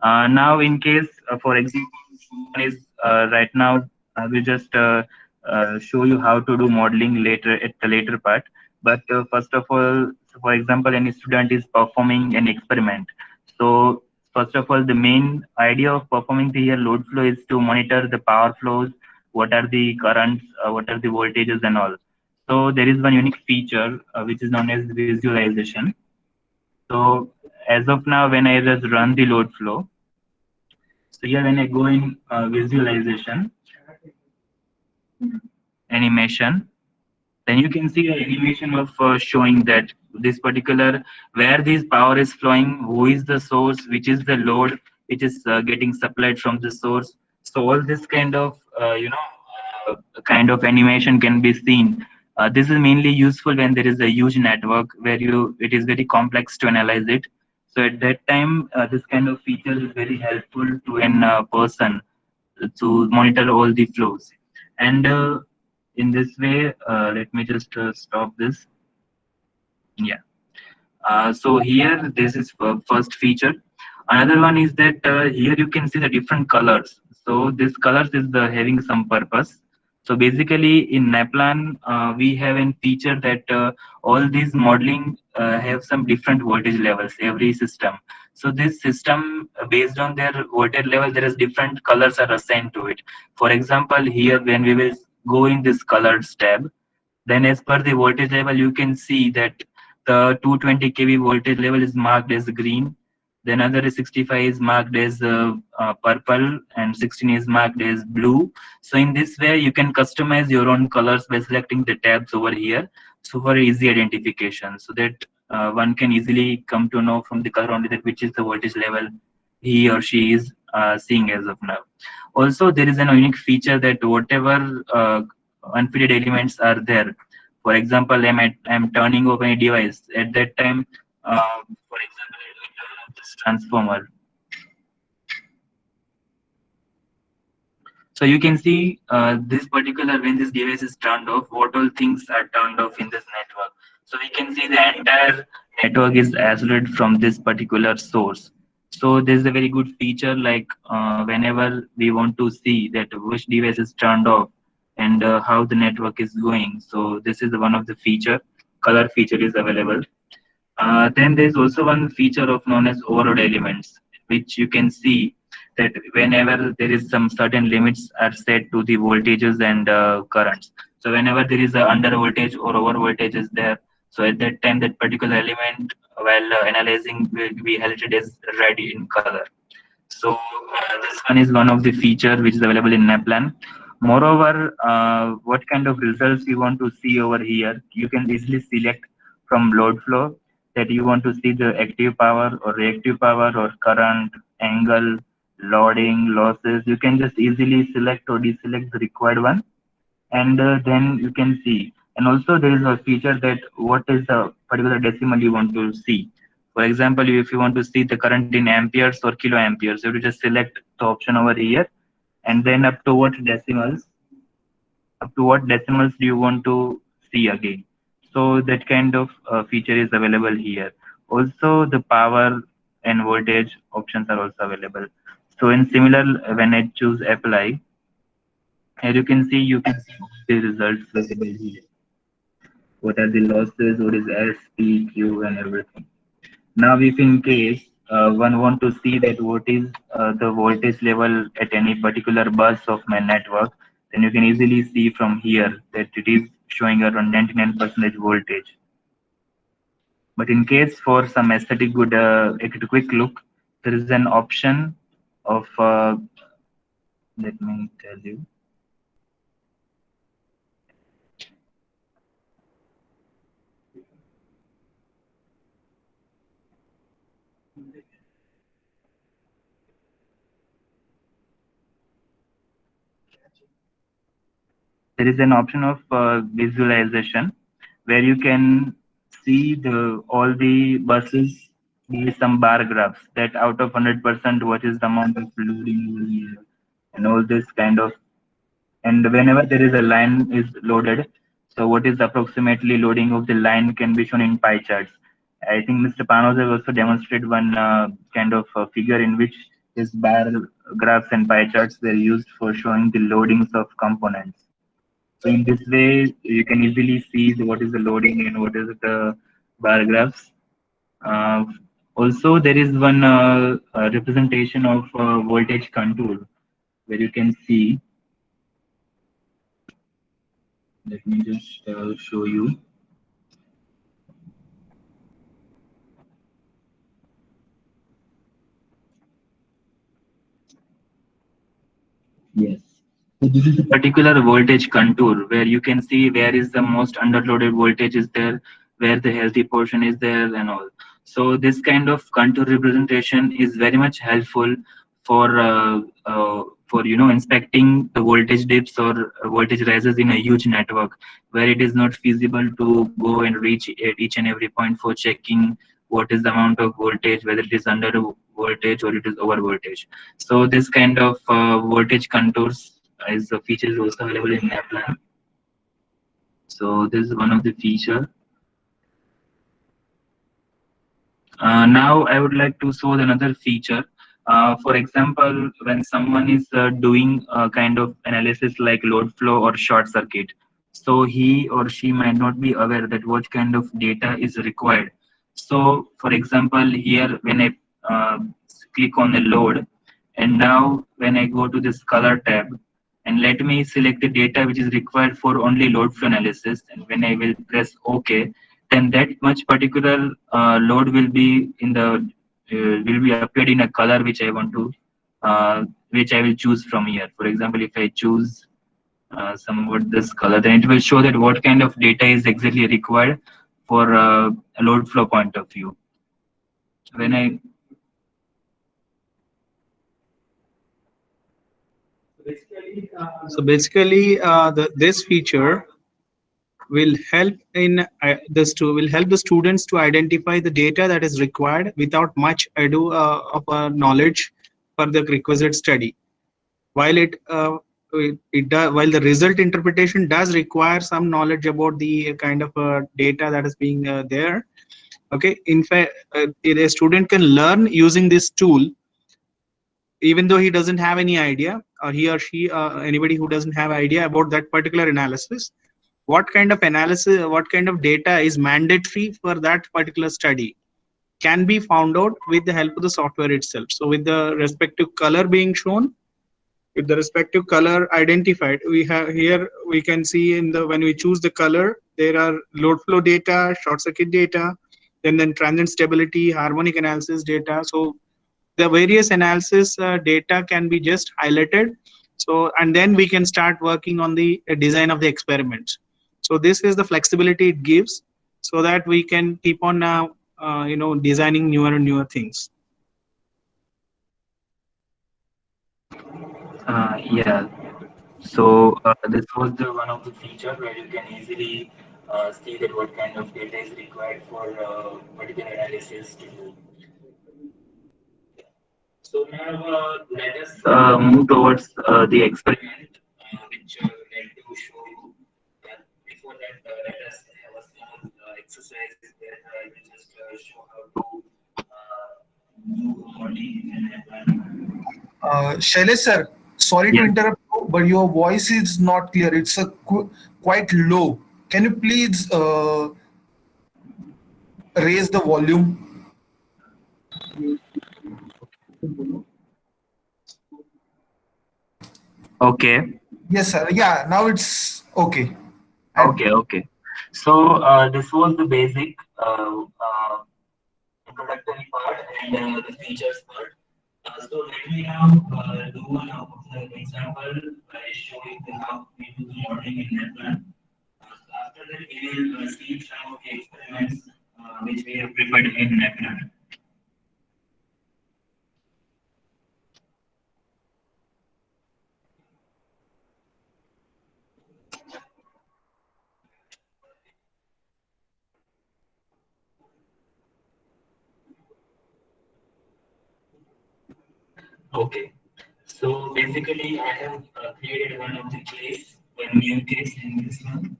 Now, in case, for example, someone is right now, I will just show you how to do modeling later at the later part. But first of all, so for example, any student is performing an experiment. So first of all, the main idea of performing the here load flow is to monitor the power flows, what are the currents, what are the voltages and all. So there is one unique feature which is known as visualization. So as of now, when I just run the load flow, so here when I go in visualization, animation, then you can see the animation of showing that this particular, where this power is flowing, who is the source, which is the load, which is getting supplied from the source. So all this kind of, kind of animation can be seen. This is mainly useful when there is a huge network where it is very complex to analyze it. So at that time, this kind of feature is very helpful to an person to monitor all the flows. And in this way, let me just stop this. Yeah. So here, this is first feature. Another one is that here you can see the different colors. So this colors is having some purpose. So basically in NEPLAN, we have a feature that all these modeling have some different voltage levels, every system. So this system, based on their voltage level, there is different colors are assigned to it. For example, here when we will go in this colors tab, then as per the voltage level, you can see that the 220 kV voltage level is marked as green. Then another 65 is marked as purple and 16 is marked as blue. So in this way, you can customize your own colors by selecting the tabs over here. So for easy identification, so that one can easily come to know from the color only that which is the voltage level he or she is seeing as of now. Also, there is a unique feature that whatever unfitted elements are there. For example, I'm turning off any device. At that time, for example, I will turn off this transformer. So you can see this particular, when this device is turned off, what all things are turned off in this network. So we can see the entire network is isolated from this particular source. So there's a very good feature, like whenever we want to see that which device is turned off and how the network is going. So this is one of the feature, color feature is available. Then there's also one feature of known as overload elements, which you can see that whenever there is some certain limits are set to the voltages and currents. So whenever there is a under voltage or over voltage is there, so at that time that particular element while analyzing will be highlighted as red in color. So this one is one of the feature which is available in NEPLAN. Moreover, what kind of results you want to see over here, you can easily select from load flow that you want to see the active power or reactive power or current, angle, loading, losses. You can just easily select or deselect the required one, and then you can see. And also there is a feature that what is the particular decimal you want to see. For example, if you want to see the current in amperes or kiloamperes, you have to just select the option over here, and then up to what decimals do you want to see again. So that kind of feature is available here. Also the power and voltage options are also available. So in similar, when I choose apply, here you can see the results visible here. What are the losses, what is S, P, Q, and everything. Now, if in case one want to see that what is the voltage level at any particular bus of my network, then you can easily see from here that it is showing around 99% voltage. But in case for some aesthetic good, a quick look, there is an option of, let me tell you. There is an option of visualization where you can see all the buses with some bar graphs that out of 100% what is the amount of loading and all this kind of, and whenever there is a line is loaded, so what is approximately loading of the line can be shown in pie charts. I think Mr. Panos has also demonstrated one kind of figure in which these bar graphs and pie charts were used for showing the loadings of components. So in this way, you can easily see what is the loading and what is the bar graphs. Uh, Also, there is one representation of voltage contour where you can see. Let me just show you. Yes. So this is a particular voltage contour where you can see where is the most underloaded voltage is there, where the healthy portion is there and all. So this kind of contour representation is very much helpful for inspecting the voltage dips or voltage rises in a huge network where it is not feasible to go and reach at each and every point for checking what is the amount of voltage, whether it is under voltage or it is over voltage. So this kind of voltage contours is a feature is also available in NEPLAN. So this is one of the feature. Now I would like to show another feature. For example, when someone is doing a kind of analysis like load flow or short circuit, so he or she might not be aware that what kind of data is required. So for example, here when I click on the load, and now when I go to this color tab, and let me select the data which is required for only load flow analysis, and when I will press OK, then that much particular load will be in the will be appeared in a color which I want to which I will choose from here. For example, if I choose somewhat this color, then it will show that what kind of data is exactly required for a load flow point of view. When I this feature will help the students to identify the data that is required without much ado of knowledge for the requisite study. While while the result interpretation does require some knowledge about the kind of data that is being there. Okay, in fact, a student can learn using this tool even though he doesn't have any idea, or he or she, anybody who doesn't have idea about that particular analysis, what kind of analysis, what kind of data is mandatory for that particular study can be found out with the help of the software itself. So with the respective color being shown, with the respective color identified, we have here, we can see in the, when we choose the color, there are load flow data, short circuit data, then transient stability, harmonic analysis data. So the various analysis data can be just highlighted. So, and then we can start working on the design of the experiments. So this is the flexibility it gives, so that we can keep on designing newer and newer things. Yeah. So this was the one of the feature where you can easily see that what kind of data is required for particular analysis to do. So now let us move towards the experiment, which I would like to show you. Before that, let us have a small exercise where I will just show how to do modeling in NEPLAN. Shailesh sir, sorry to interrupt you, but your voice is not clear. It's quite low. Can you please raise the volume? Okay. Yes, sir. Yeah, now it's okay. Okay. So this was the basic introductory part and the features part. So let me now do one of the example by showing how we do the modeling in NEPLAN. After that, we will see some of the experiments which we have prepared in NEPLAN. Okay. So basically, I have created one of the case, one new case in this one.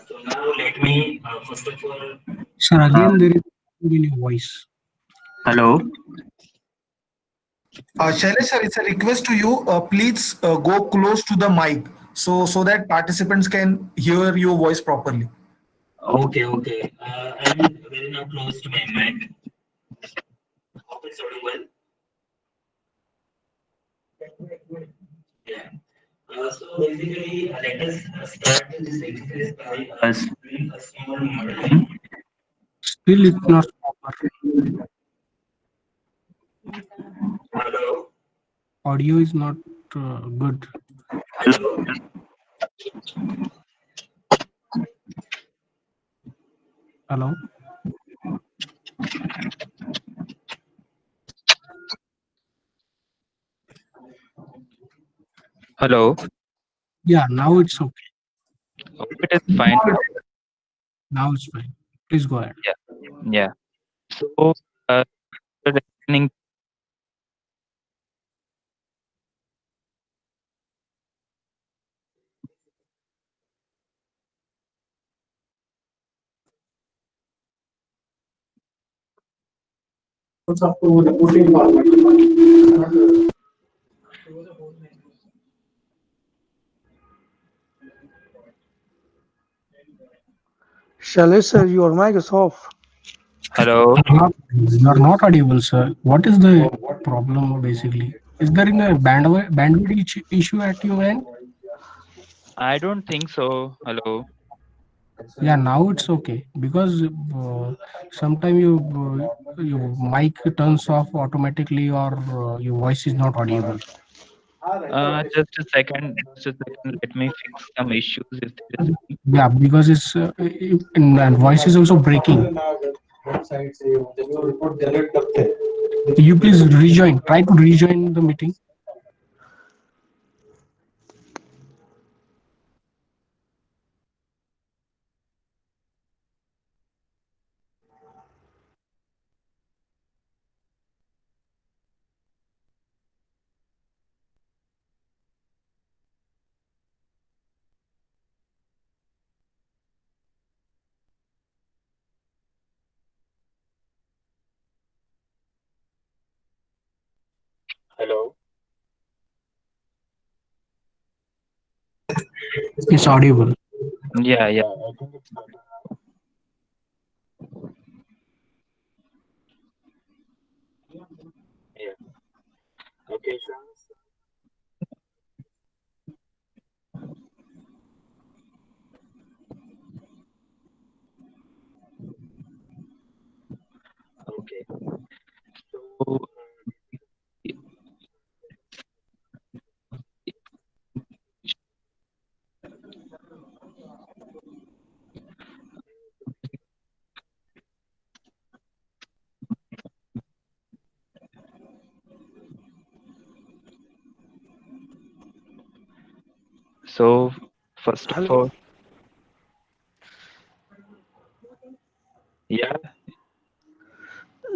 So now let me first of all. Sir, again there is in your voice. Hello. Shailesh sir, it's a request to you. Please go close to the mic so that participants can hear your voice properly. Okay, okay. I'm very now close to my mic. Hope it's audible. Yeah. So basically, let us start this exercise by doing a small modeling. Still, it's not proper. Hello. Audio is not good. Hello. Hello. Hello. Yeah, now it's okay. It is fine. Now it's fine. Please go ahead. Yeah. So, listening. Shailesh sir, your mic is off. Hello. You are not audible, sir. What is the problem basically? Is there a bandwidth issue at your end? I don't think so. Hello. Yeah, now it's okay because sometimes your mic turns off automatically or your voice is not audible. Just a second. Just a second. Let me fix some issues if there is any. Yeah, because it's and voice is also breaking. You please rejoin. Try to rejoin the meeting. Hello. It's audible. Yeah, yeah. Yeah. Okay. Okay. So, so first of Hello. all, yeah.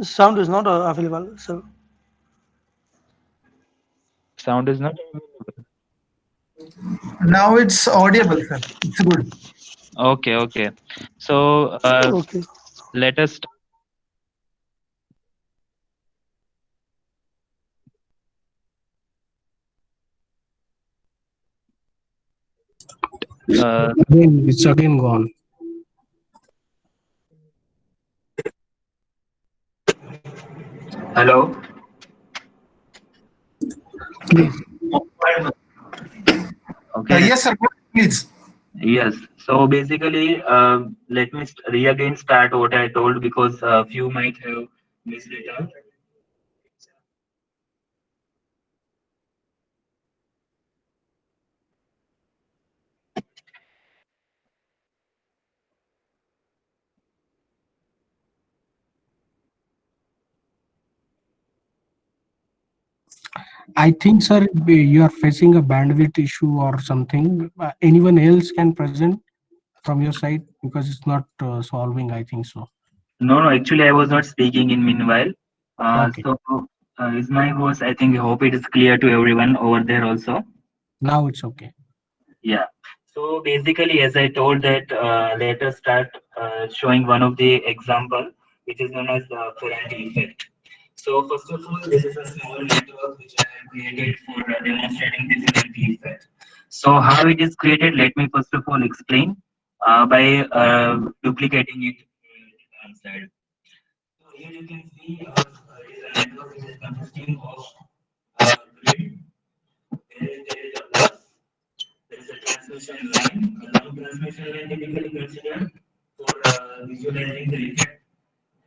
Sound is not available, sir. Sound is not. Now it's audible, sir. It's good. Okay, okay. So, Okay. let us. Again, it's again gone. Hello. Please. Okay. Yes, sir. Please. Yes. So basically, let me again start what I told because a few might have missed it out. I think, sir, you are facing a bandwidth issue or something. Anyone else can present from your side because it's not solving. I think so. No, no. Actually, I was not speaking in meanwhile. Okay. So is my voice? I think hope it is clear to everyone over there also. Now it's okay. Yeah. So basically, as I told that, let us start showing one of the example which is known as the Ferranti effect. So first of all, this is a small network which I have created for demonstrating this Ferranti effect. So how it is created, let me first of all explain by duplicating it on side. So here you can see it is a network which is consisting of grid. There is a bus, there is a transmission line. A long transmission line typically considered for visualizing the effect.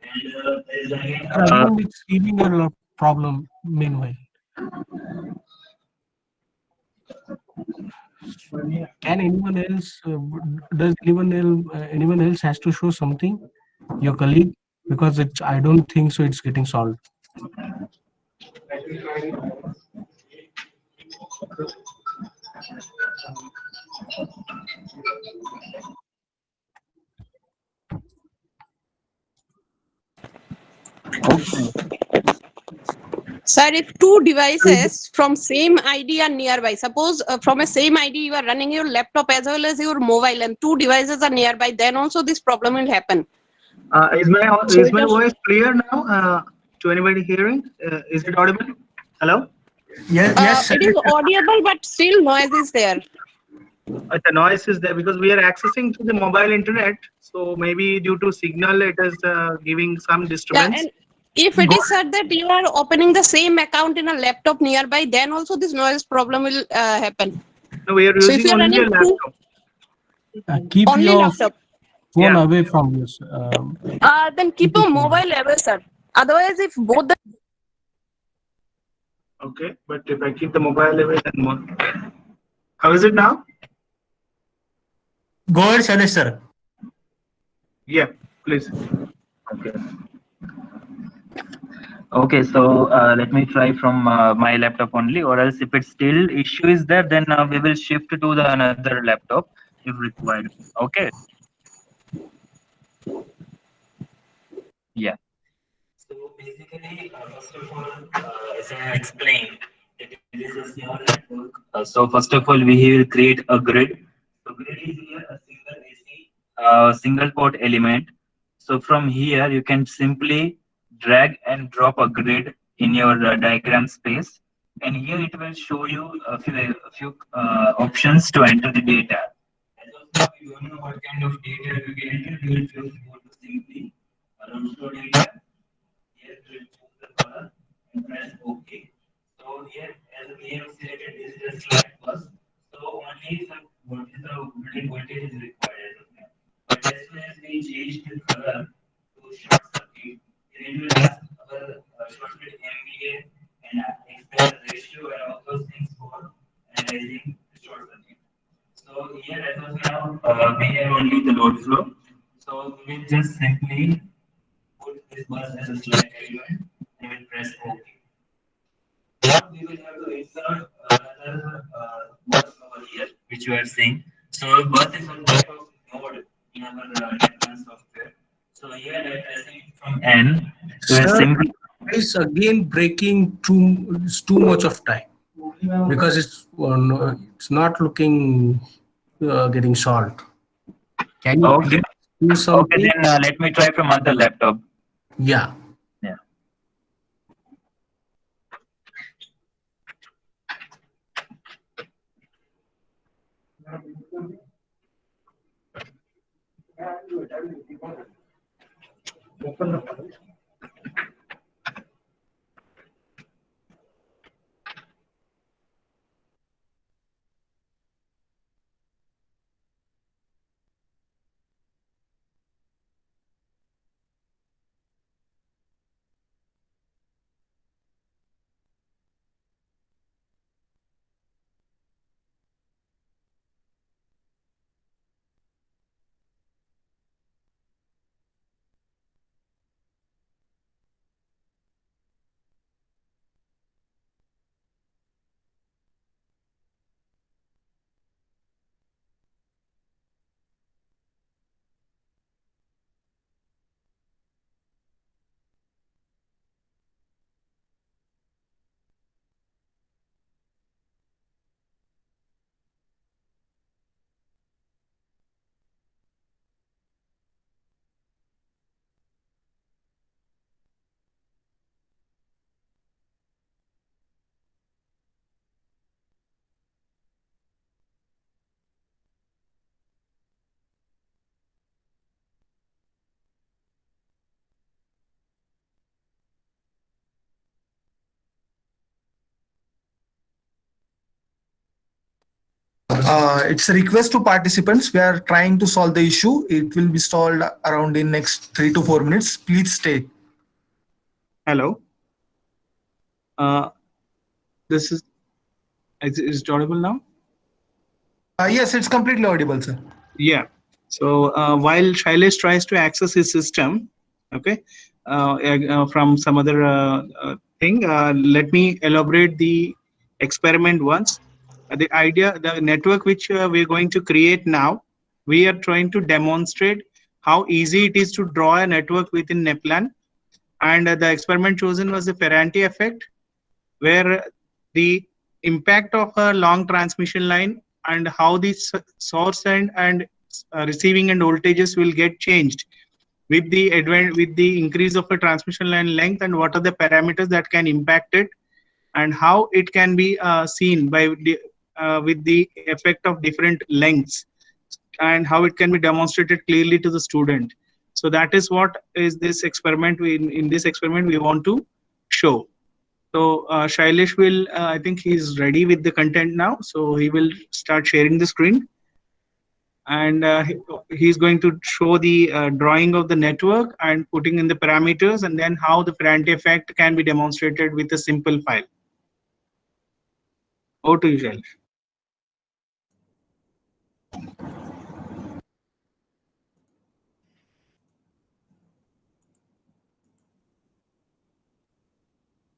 And there is again Again, it's giving a lot problem meanwhile. Can anyone else, does anyone else has to show something? Your colleague? Because it's, I don't think so it's getting solved. okay. Sir, if two devices from same ID are nearby, suppose from a same ID you are running your laptop as well as your mobile, and two devices are nearby, then also this problem will happen. Is So my it is, voice clear now? To anybody hearing? Is it audible? Hello? Yes, it is audible, but still noise is there. The noise is there because we are accessing to the mobile internet. So maybe due to signal, it is giving some Yeah, disturbance. and if it is said that you are opening the same account in a laptop nearby, then also this noise problem will happen. No, we are So if using you are only a running two, laptop. Keep only your laptop, phone Yeah. away from you. then keep a mobile away, sir. Otherwise, if both the Okay, but if I keep the mobile away, then more. How is it now? go ahead, Shailesh sir. Yeah, please. Okay. Okay, so let me try from my laptop only, or else if it's still issue is there, then we will shift to the another laptop if required. Okay. Yeah. So basically, first of all, as I explained, that it is a small network. So first of all, we will create a grid. So grid is here a single AC, single port element. So from here, you can simply drag and drop a grid in your diagram space, and here it will show you a few options to enter the data. As of now, you don't know what kind of data you can enter. You will just go to simply store data. Here we will choose the color and press OK. So here, as we have selected digital slack first, so only some what is the building voltage is required as of now. But as soon as we change the color to short circuit, then it will ask our short circuit MVA and explain the ratio and all those things for analyzing the short circuit. So here, as of now, we have only the load flow. So we will just simply put this bus as a slack element and we'll press OK. Now we will have to insert another bus over here, which you are seeing. So bus is on type of node in our NEPLAN software. So here by pressing from N, we will Sir, simply it's again breaking too much of time because it's not looking getting solved. Can you okay. please do Okay, something? then let me try from other laptop. Yeah. Yeah. It's a request to participants. We are trying to solve the issue. It will be solved around in next 3 to 4 minutes. Please stay. Hello. This is it audible now? Yes, it's completely audible, sir. Yeah. So while Shailesh tries to access his system, okay, from some other thing, let me elaborate the experiment once. The idea, the network which we're going to create now, we are trying to demonstrate how easy it is to draw a network within NEPLAN. And the experiment chosen was the Ferranti effect, where the impact of a long transmission line and how the source and receiving end voltages will get changed with the increase of a transmission line length, and what are the parameters that can impact it, and how it can be seen by with the effect of different lengths, and how it can be demonstrated clearly to the student. So that is what is this experiment. In this experiment we want to show. So Shailesh will, I think he's ready with the content now. So he will start sharing the screen, and he's going to show the drawing of the network and putting in the parameters, and then how the Ferranti effect can be demonstrated with a simple file. Over to you, Shailesh.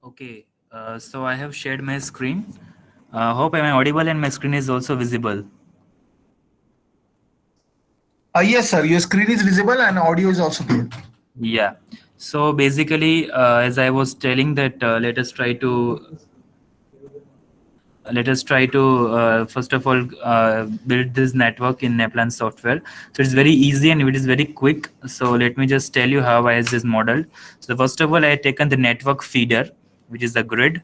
Okay, so I have shared my screen. Hope I am audible and my screen is also visible. Yes, sir. Your screen is visible and audio is also clear. Yeah. So basically, as I was telling that, let us try to first of all build this network in NEPLAN software. So it's very easy and it is very quick. So let me just tell you how I has this modeled. So first of all, I have taken the network feeder, which is the grid.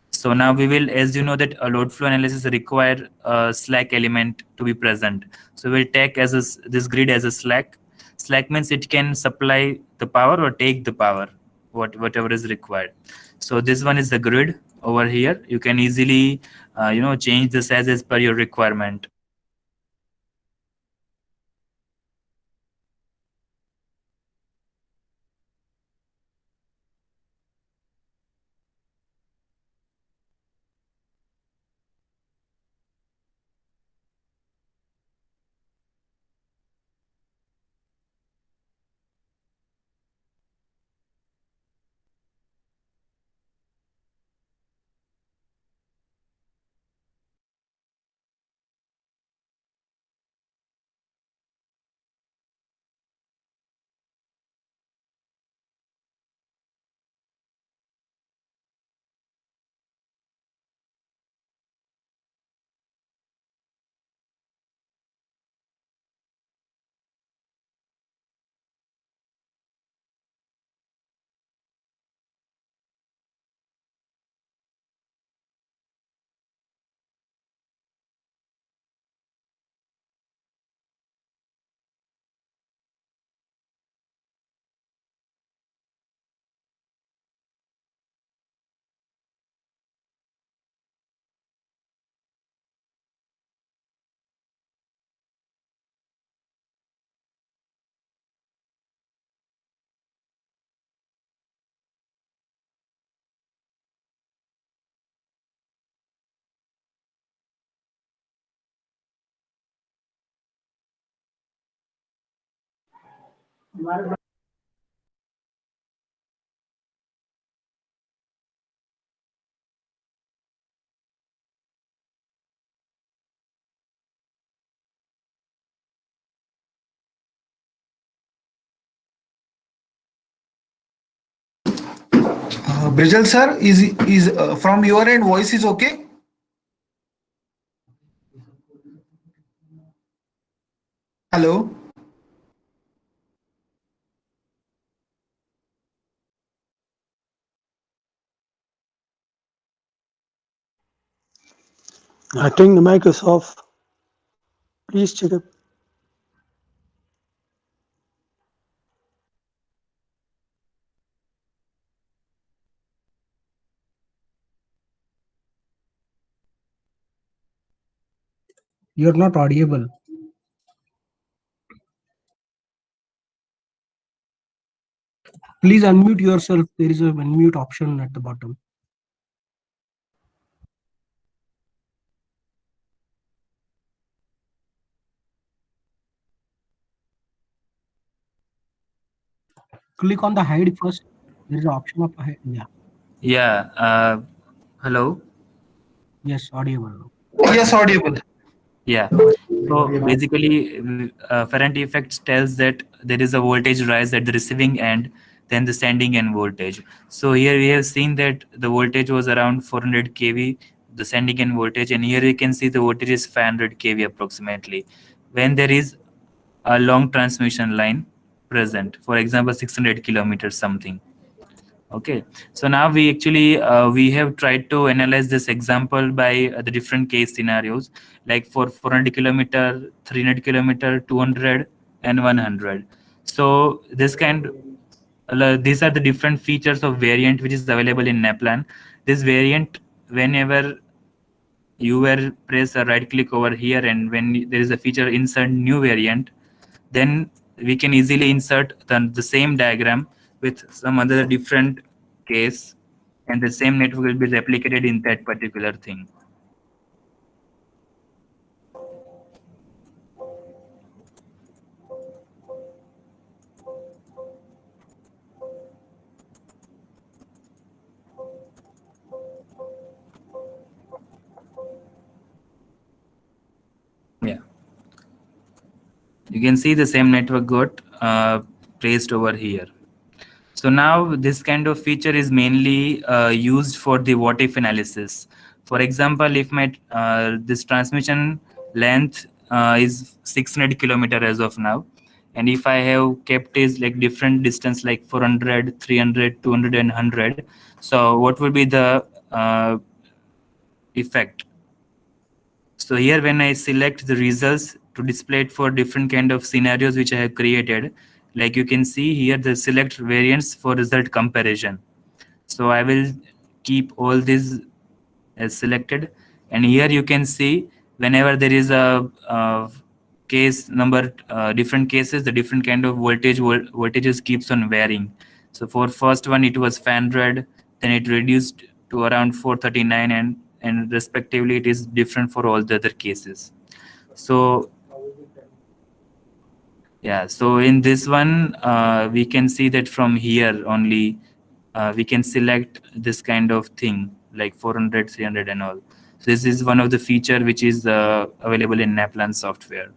So now we will, as you know, that a load flow analysis require a slack element to be present. So we'll take as this grid as a slack. Slack means it can supply the power or take the power, whatever is required. So this one is the grid over here. You can easily change the size as per your requirement. Brijal sir, is from your end voice is okay? Hello. I think the mic is off. Please check it. You're not audible. Please unmute yourself. There is a unmute option at the bottom. Click on the hide first. There is an option of hide. Yeah. Yeah. Hello. Yes, audible. Yes, audible. Yeah. So basically, Ferranti effect tells that there is a voltage rise at the receiving end, then the sending end voltage. So here we have seen that the voltage was around 400 kV, the sending end voltage, and here you can see the voltage is 500 kV approximately. When there is a long transmission line present, for example, 600 kilometers something. Okay, so now we actually we have tried to analyze this example by the different case scenarios, like for 400 kilometer, 300 kilometer, 200 and 100. So this these are the different features of variant which is available in NEPLAN. This variant, whenever you were press a right click over here, and when there is a feature insert new variant, then we can easily insert the same diagram with some other different case, and the same network will be replicated in that particular thing. Yeah, you can see the same network got placed over here. So now this kind of feature is mainly used for the what if analysis. For example, if my this transmission length is 600 kilometer as of now, and if I have kept is like different distance like 400, 300, 200 and 100, so what will be the effect? So here when I select the results to display it for different kind of scenarios which I have created, like you can see here the select variants for result comparison. So I will keep all these as selected, and here you can see whenever there is a case number, different cases, the different kind of voltages keeps on varying. So for first one it was 500, then it reduced to around 439, and respectively it is different for all the other cases. So yeah, so in this one we can see that from here only we can select this kind of thing like 400, 300 and all. So this is one of the feature which is available in NEPLAN software.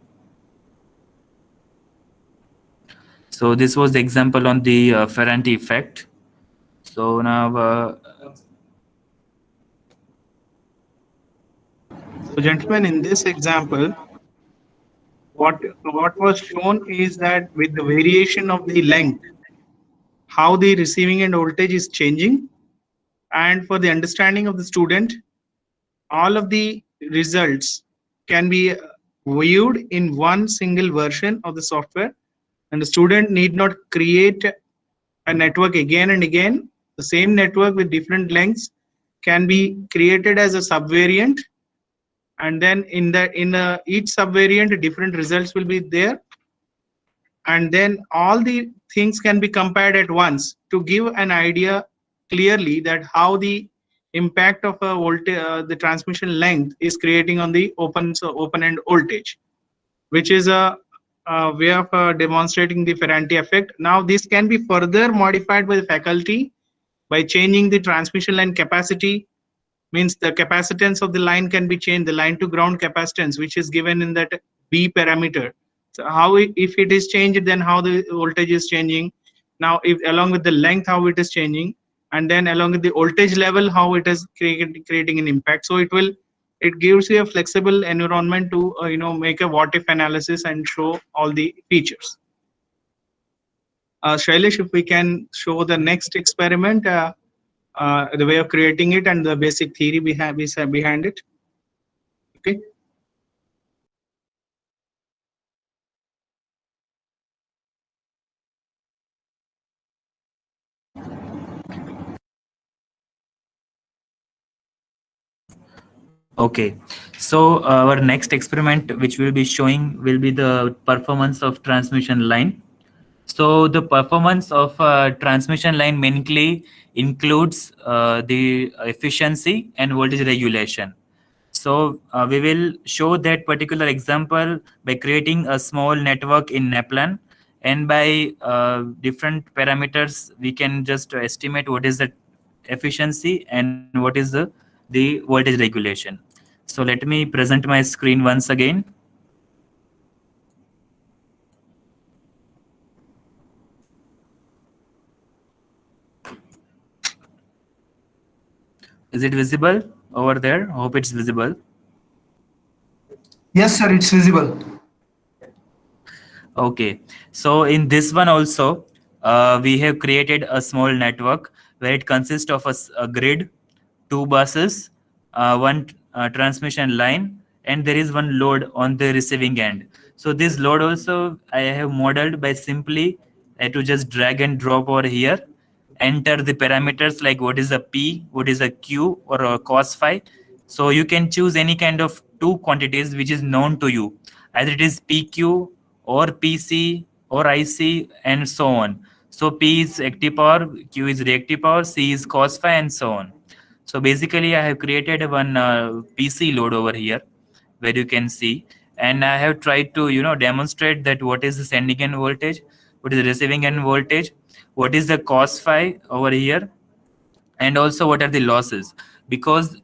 So this was the example on the Ferranti effect. So now So gentlemen, in this example, what was shown is that with the variation of the length, how the receiving end voltage is changing. And for the understanding of the student, all of the results can be viewed in one single version of the software, and the student need not create a network again and again. The same network with different lengths can be created as a subvariant, and then in each subvariant different results will be there, and then all the things can be compared at once to give an idea clearly that how the impact of a voltage, the transmission length is creating on the open end voltage, which is a way of demonstrating the Ferranti effect. Now this can be further modified by the faculty by changing the transmission line capacity. Means the capacitance of the line can be changed, the line to ground capacitance, which is given in that B parameter. So how if it is changed, then how the voltage is changing. Now if along with the length how it is changing, and then along with the voltage level how it is creating an impact. So it gives you a flexible environment to make a what if analysis and show all the features. Shailesh, if we can show the next experiment, the way of creating it and the basic theory behind it. Okay. Okay, so our next experiment which we'll be showing will be the performance of transmission line. So the performance of transmission line mainly includes the efficiency and voltage regulation. So we will show that particular example by creating a small network in NEPLAN, and by different parameters we can just estimate what is the efficiency and what is the voltage regulation. So let me present my screen once again. Is it visible over there? Hope it's visible. Yes, sir, it's visible. Okay, so in this one also, we have created a small network where it consists of a grid, two buses, one transmission line, and there is one load on the receiving end. So this load also I have modeled by simply to just drag and drop over here, enter the parameters like what is a P, what is a Q, or a cos phi. So you can choose any kind of two quantities which is known to you. Either it is PQ or PC or IC and so on. So P is active power, Q is reactive power, C is cos phi, and so on. So basically I have created one PC load over here where you can see, and I have tried to demonstrate that what is the sending end voltage, what is the receiving end voltage, what is the cos phi over here, and also what are the losses. Because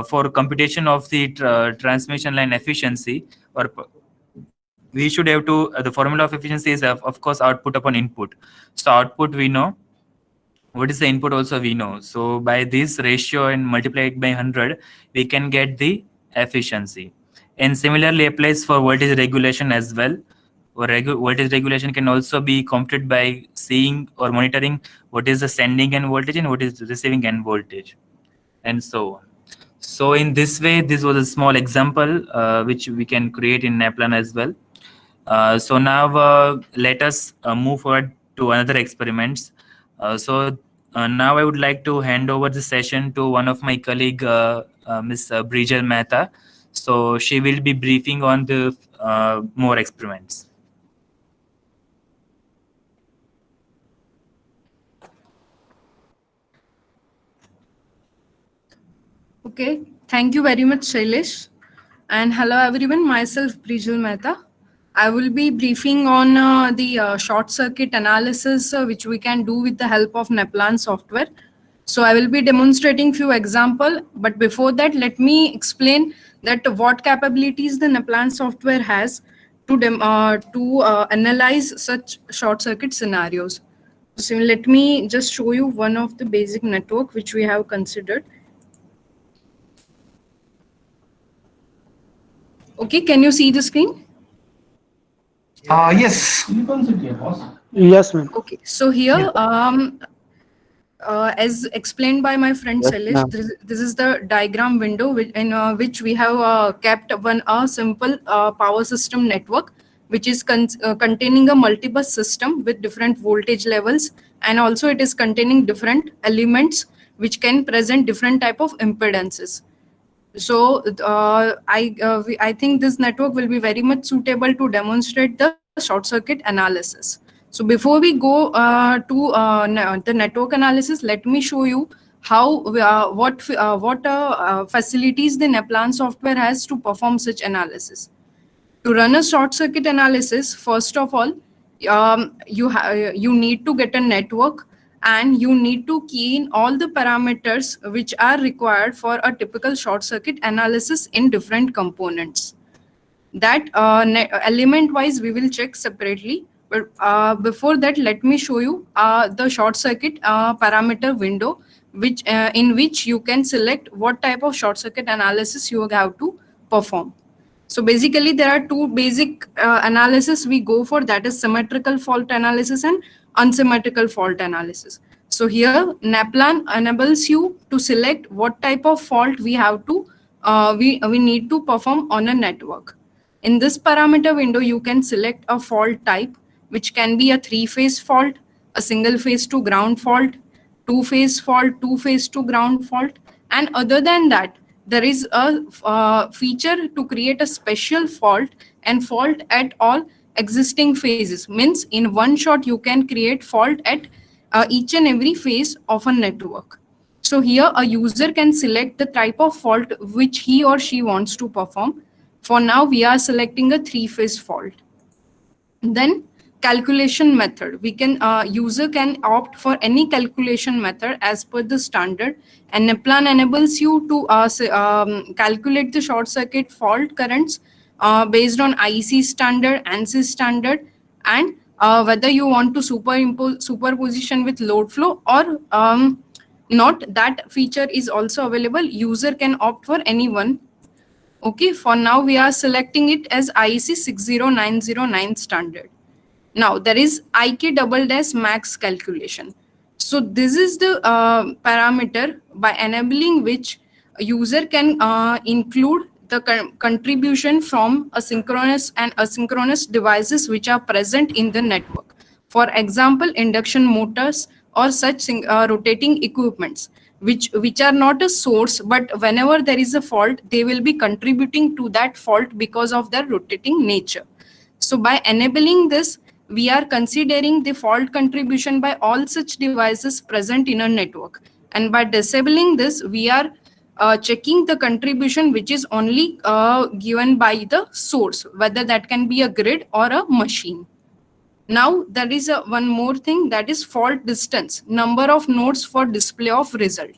for computation of the transmission line efficiency, or we should have to the formula of efficiency is of course output upon input. So output we know, what is the input also we know. So by this ratio and multiply it by 100, we can get the efficiency. And similarly applies for voltage regulation as well. Or voltage regulation can also be computed by seeing or monitoring what is the sending end voltage and what is the receiving end voltage, and so on. So in this way, this was a small example which we can create in NEPLAN as well. So now let us move forward to another experiments. So now I would like to hand over the session to one of my colleague, Ms. Brijal Mehta. So she will be briefing on the more experiments. Okay, thank you very much, Shailesh. And hello everyone, myself Brijal Mehta. I will be briefing on the short circuit analysis which we can do with the help of NEPLAN software. So I will be demonstrating few example, but before that let me explain that what capabilities the NEPLAN software has to analyze such short circuit scenarios. So let me just show you one of the basic network which we have considered. Okay, can you see the screen? Yes. Yes, ma'am. Okay, so here, as explained by my friend Yes, Shailesh, ma'am. this is the diagram window in which we have kept a simple power system network, which is containing a multi-bus system with different voltage levels, and also it is containing different elements which can present different type of impedances. So I think this network will be very much suitable to demonstrate the short circuit analysis. So before we go to the network analysis, let me show you how what facilities the NEPLAN software has to perform such analysis. To run a short circuit analysis, first of all, you need to get a network, and you need to key in all the parameters which are required for a typical short circuit analysis in different components. That element wise we will check separately, but before that let me show you the short circuit parameter window, which in which you can select what type of short circuit analysis you have to perform. So basically there are two basic analysis we go for, that is symmetrical fault analysis and unsymmetrical fault analysis. So here NEPLAN enables you to select what type of fault we have to we need to perform on a network. In this parameter window you can select a fault type, which can be a three-phase fault, a single phase to ground fault, two-phase fault, two-phase to ground fault, and other than that there is a feature to create a special fault and fault at all existing phases. Means in one shot you can create fault at each and every phase of a network. So here a user can select the type of fault which he or she wants to perform. For now, we are selecting a three-phase fault. Then calculation method. We can user can opt for any calculation method as per the standard, and NEPLAN enables you to calculate the short circuit fault currents based on IC standard, ANSI standard, and whether you want to superposition with load flow or not. That feature is also available. User can opt for any one. Okay, for now we are selecting it as IEC 60909 standard. Now there is IK double dash max calculation. So this is the parameter by enabling which a user can include the contribution from asynchronous and asynchronous devices which are present in the network. For example, induction motors or such rotating equipments which are not a source, but whenever there is a fault, they will be contributing to that fault because of their rotating nature. So by enabling this, we are considering the fault contribution by all such devices present in a network. And by disabling this, we are checking the contribution which is only given by the source, whether that can be a grid or a machine. Now there is one more thing, that is fault distance, number of nodes for display of result.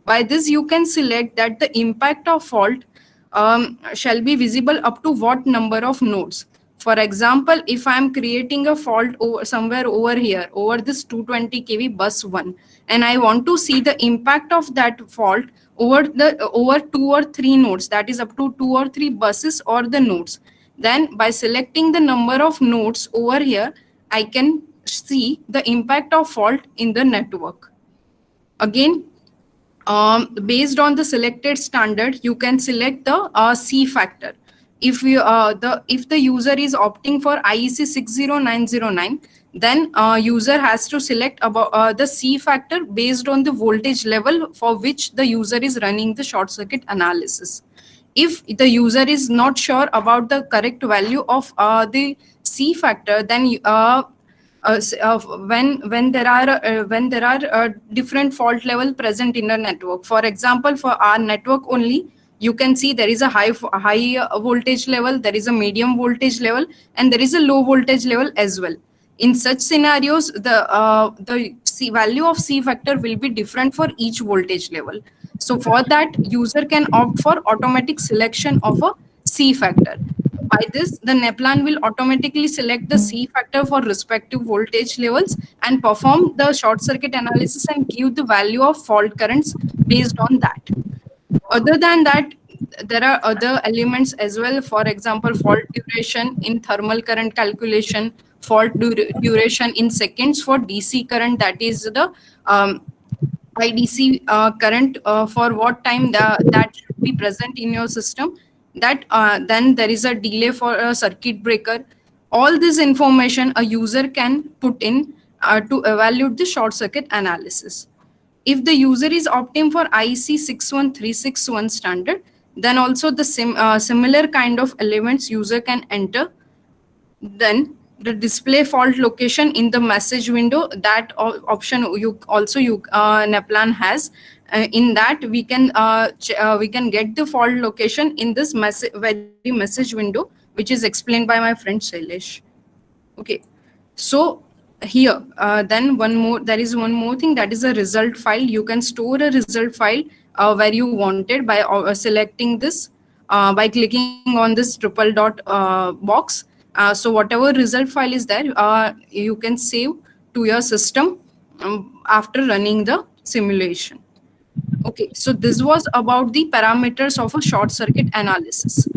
By this you can select that the impact of fault shall be visible up to what number of nodes. For example, if I am creating a fault somewhere over here, over this 220 kV bus 1, and I want to see the impact of that fault over 2 or 3 nodes, that is up to 2 or 3 buses or the nodes, then by selecting the number of nodes over here, I can see the impact of fault in the network. Again, based on the selected standard, you can select the C factor. If the user is opting for IEC 60909, then user has to select about the C factor based on the voltage level for which the user is running the short circuit analysis. If the user is not sure about the correct value of the C factor, then when there are different fault level present in a network. For example, for our network only, you can see there is a high voltage level, there is a medium voltage level, and there is a low voltage level as well. In such scenarios, the value of C factor will be different for each voltage level. So for that, user can opt for automatic selection of a C factor. By this, the NEPLAN will automatically select the C factor for respective voltage levels and perform the short circuit analysis and give the value of fault currents based on that. Other than that, there are other elements as well. For example, fault duration in thermal current calculation, fault duration in seconds for DC current, that is the IDC current for what time that should be present in your system. That then there is a delay for a circuit breaker. All this information a user can put in to evaluate the short circuit analysis. If the user is opting for IEC 61361 standard, then also the similar kind of elements user can enter. Then the display fault location in the message window, that option NEPLAN has. In that we can get the fault location in this very message window, which is explained by my friend Shailesh. Okay, so here then there is one more thing, that is a result file. You can store a result file where you wanted by selecting this by clicking on this triple dot box. So whatever result file is there, you can save to your system after running the simulation. Okay, so this was about the parameters of a short circuit analysis.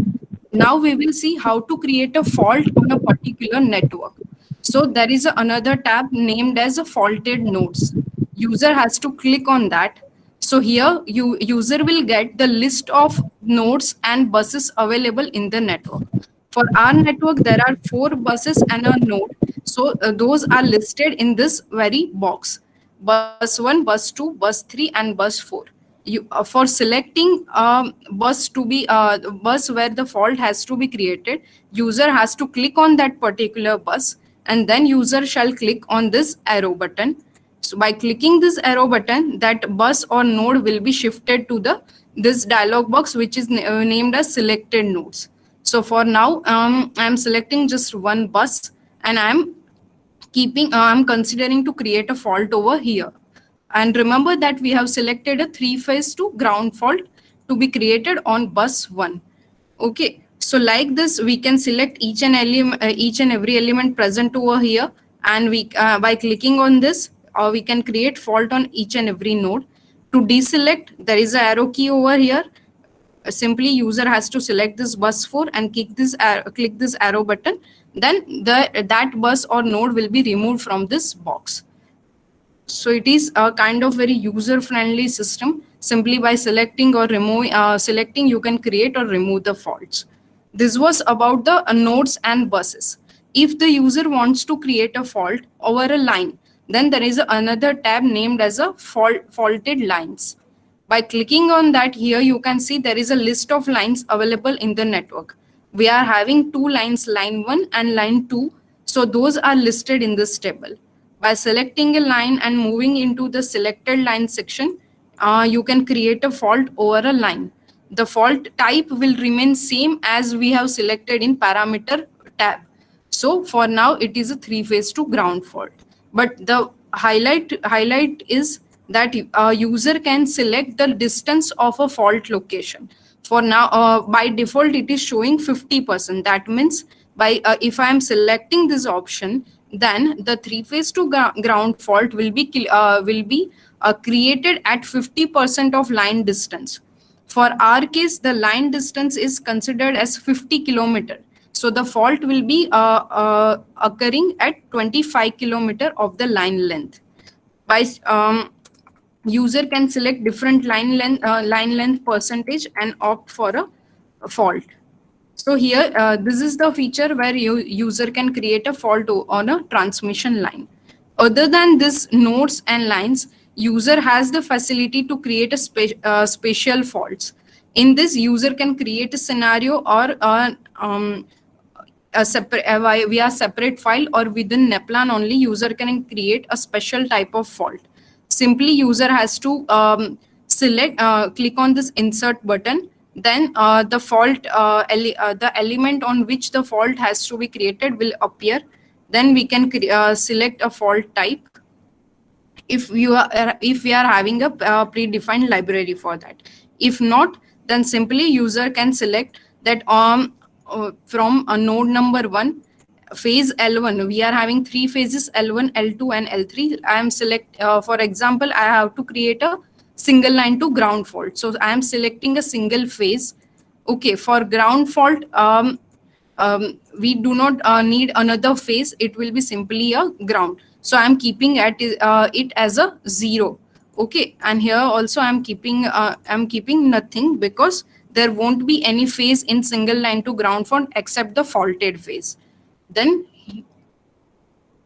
Now we will see how to create a fault on a particular network. So there is another tab named as a faulted nodes. User has to click on that. So here user will get the list of nodes and buses available in the network. For our network, there are 4 buses and a node. So those are listed in this very box. Bus 1, bus 2, bus 3, and bus 4. for selecting bus to be bus where the fault has to be created, user has to click on that particular bus, and then user shall click on this arrow button. So by clicking this arrow button, that bus or node will be shifted to the this dialog box, which is named as selected nodes. So for now, I'm selecting just one bus, and I'm considering to create a fault over here. And remember that we have selected a 3-phase to ground fault to be created on bus 1. Okay, so like this, we can select each and every element present over here, and we by clicking on this, we can create fault on each and every node. To deselect, there is an arrow key over here. Simply user has to select this bus 4 and click this arrow button. Then that bus or node will be removed from this box. So it is a kind of very user-friendly system. Simply by selecting or selecting, you can create or remove the faults. This was about the nodes and buses. If the user wants to create a fault over a line, then there is another tab named as a faulted lines. By clicking on that, here you can see there is a list of lines available in the network. We are having 2 lines, line 1 and line 2. So those are listed in this table. By selecting a line and moving into the selected line section, you can create a fault over a line. The fault type will remain same as we have selected in parameter tab. So for now, it is a 3-phase to ground fault. But the highlight is that a user can select the distance of a fault location. For now, by default, it is showing 50%. That means by if I am selecting this option, then the 3-phase to ground fault will be created at 50% of line distance. For our case, the line distance is considered as 50 kilometer. So the fault will be occurring at 25 kilometer of the line length. By user can select different line length percentage and opt for a fault. So here, this is the feature where user can create a fault on a transmission line. Other than this nodes and lines, user has the facility to create a special faults. In this, user can create a scenario or a separate via separate file, or within NEPLAN only, user can create a special type of fault. Simply, user has to click on this insert button. Then the fault, the element on which the fault has to be created will appear. Then we can select a fault type if we are having a predefined library for that. If not, then simply user can select that from node number 1, phase L1. We are having 3 phases, L1, L2, and L3. I am for example, I have to create a single line to ground fault. So I am selecting a single phase. Okay, for ground fault, we do not need another phase. It will be simply a ground. So I am keeping it as a 0. Okay, and here also I am keeping nothing, because there won't be any phase in single line to ground fault except the faulted phase. Then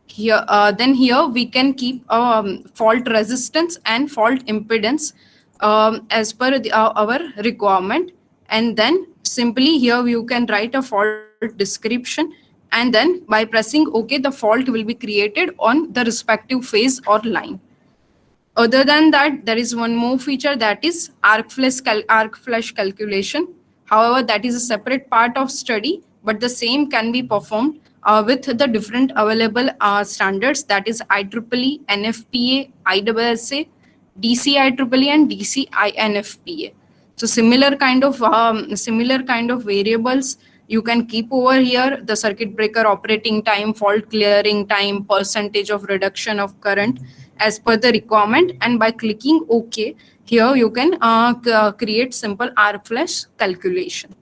here we can keep fault resistance and fault impedance as per our requirement. And then simply here you can write a fault description, and then by pressing OK, the fault will be created on the respective phase or line. Other than that, there is one more feature, that is arc flash calculation. However, that is a separate part of study, but the same can be performed with the different available standards, that is IEEE, NFPA, IWSA, DCIEEE, and DCI-NFPA. So similar kind of variables you can keep over here: the circuit breaker operating time, fault clearing time, percentage of reduction of current as per the requirement. And by clicking OK, here you can create simple arc flash calculation.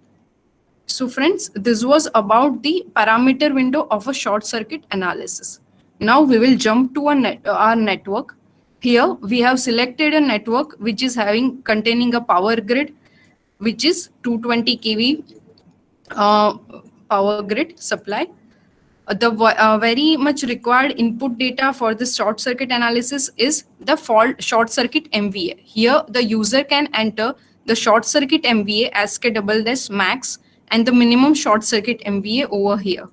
So friends, this was about the parameter window of a short circuit analysis. Now we will jump to our network. Here we have selected a network which is containing a power grid, which is 220 kV power grid supply. The very much required input data for this short circuit analysis is the fault short circuit MVA. Here the user can enter the short circuit MVA as K max and the minimum short circuit MVA over here.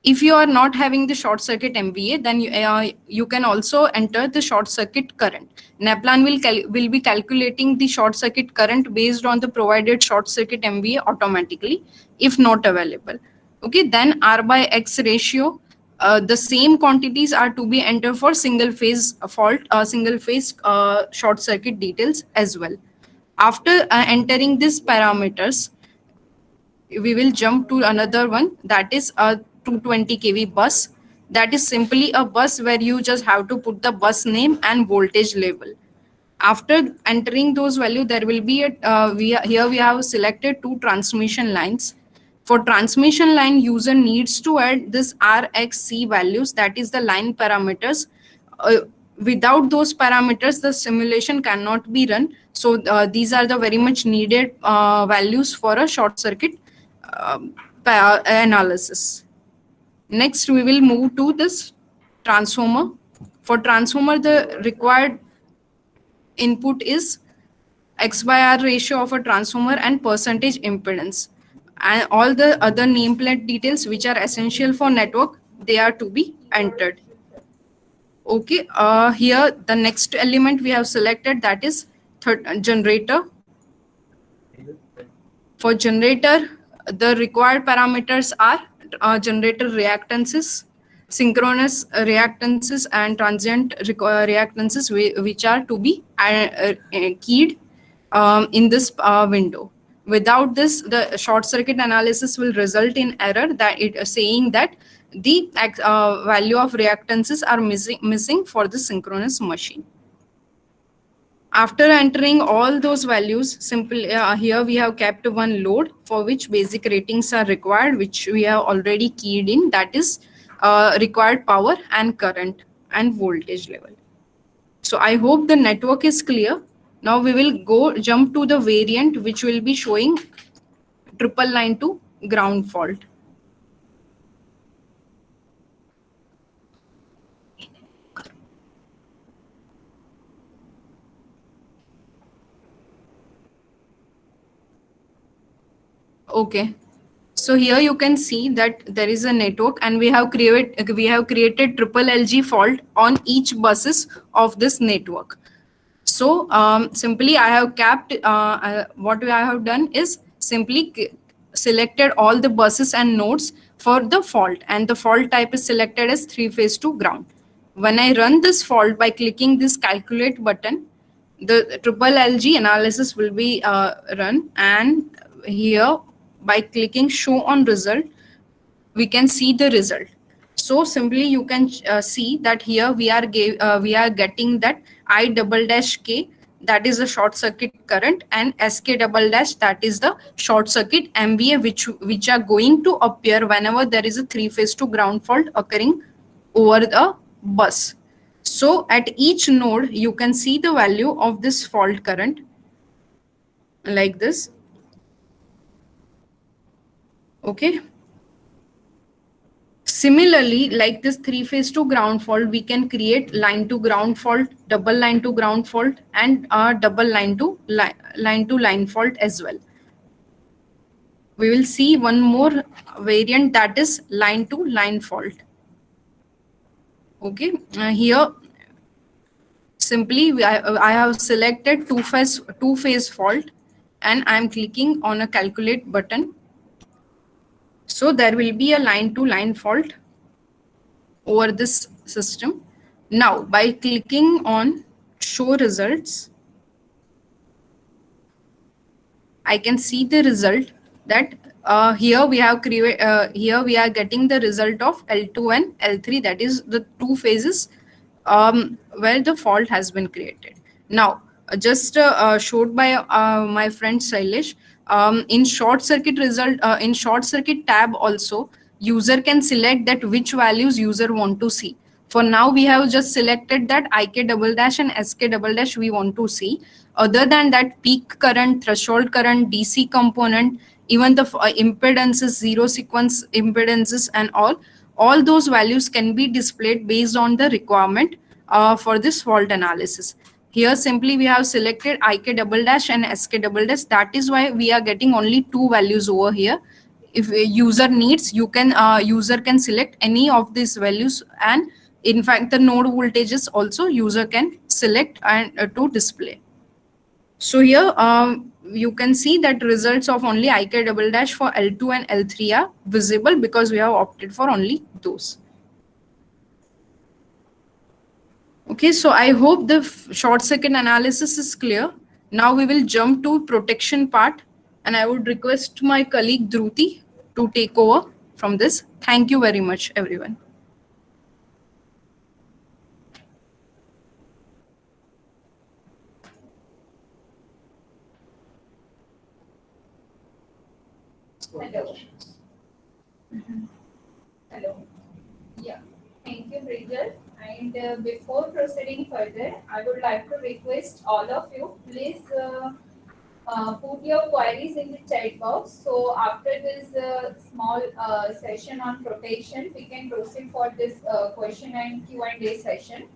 If you are not having the short circuit MVA, then you can also enter the short circuit current. NEPLAN will be calculating the short circuit current based on the provided short circuit MVA automatically if not available. Okay, then R by X ratio, the same quantities are to be entered for single phase fault, single phase short circuit details as well. After entering these parameters, we will jump to another one, that is a 220 kV bus. That is simply a bus where you just have to put the bus name and voltage level. After entering those values, there will be a here we have selected two transmission lines. For transmission line, user needs to add this RXC values, that is the line parameters. Without those parameters, the simulation cannot be run. So these are the very much needed values for a short circuit analysis. Next, we will move to this transformer. For transformer, the required input is X by R ratio of a transformer and percentage impedance. And all the other nameplate details which are essential for network, they are to be entered. Okay, here the next element we have selected, that is generator. For generator, the required parameters are generator reactances, synchronous reactances and transient reactances, which are to be keyed in this window. Without this, the short circuit analysis will result in error, that it saying that the value of reactances are missing for the synchronous machine. After entering all those values, simply here we have kept one load for which basic ratings are required, which we have already keyed in, that is required power and current and voltage level. So I hope the network is clear. Now we will jump to the variant which will be showing triple line to ground fault. Okay, so here you can see that there is a network and we have created triple LG fault on each buses of this network. So simply I have capped, what I have done is simply selected all the buses and nodes for the fault, and the fault type is selected as 3-phase to ground. When I run this fault by clicking this calculate button, the triple LG analysis will be run, and here by clicking show on result, we can see the result. So simply you can see that here we are getting that I double dash K, that is the short circuit current, and SK double dash, that is the short circuit MVA, which are going to appear whenever there is a 3-phase to ground fault occurring over the bus. So at each node, you can see the value of this fault current like this. Okay. Similarly, like this 3-phase to ground fault, we can create line to ground fault, double line to ground fault, and double line to line fault as well. We will see one more variant, that is line to line fault. Okay, here simply I have selected two-phase fault, and I am clicking on a calculate button. So there will be a line to line fault over this system. Now by clicking on show results, I can see the result that here we are getting the result of L2 and L3, that is the two phases where the fault has been created. Now just showed by my friend Sailesh, in short circuit result, in short circuit tab also, user can select that which values user want to see. For now, we have just selected that IK double dash and SK double dash we want to see. Other than that, peak current, threshold current, DC component, even the impedances, zero sequence impedances and all, all those values can be displayed based on the requirement for this fault analysis. Here simply we have selected IK double dash and SK double dash. That is why we are getting only two values over here. If a user needs, user can select any of these values, and in fact the node voltages also user can select and to display. So here you can see that results of only IK double dash for L2 and L3 are visible because we have opted for only those. Okay, so I hope the short circuit analysis is clear. Now we will jump to protection part, and I would request my colleague Dhruti to take over from this. Thank you very much, everyone. Hello. Hello. Yeah. Thank you, Bridget. And before proceeding further, I would like to request all of you, please put your queries in the chat box. So after this small session on protection, we can proceed for this question and Q&A session.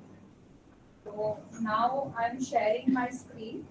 So now I'm sharing my screen.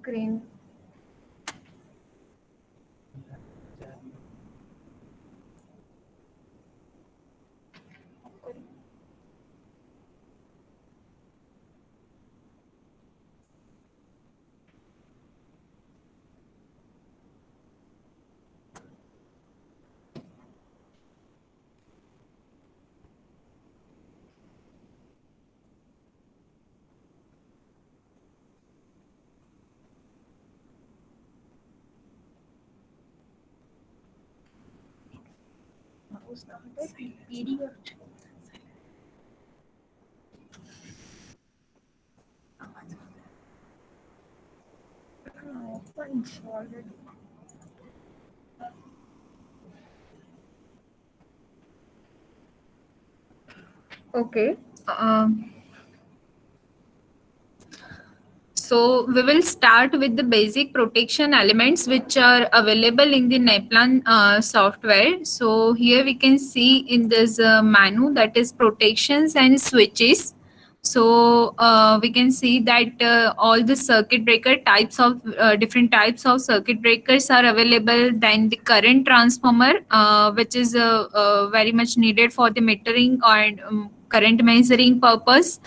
Screen. PDF. Punch already. Okay. So we will start with the basic protection elements which are available in the NEPLAN software. So here we can see in this menu, that is protections and switches. So we can see that all the circuit breaker types of different types of circuit breakers are available. Then the current transformer, which is very much needed for the metering or current measuring purpose.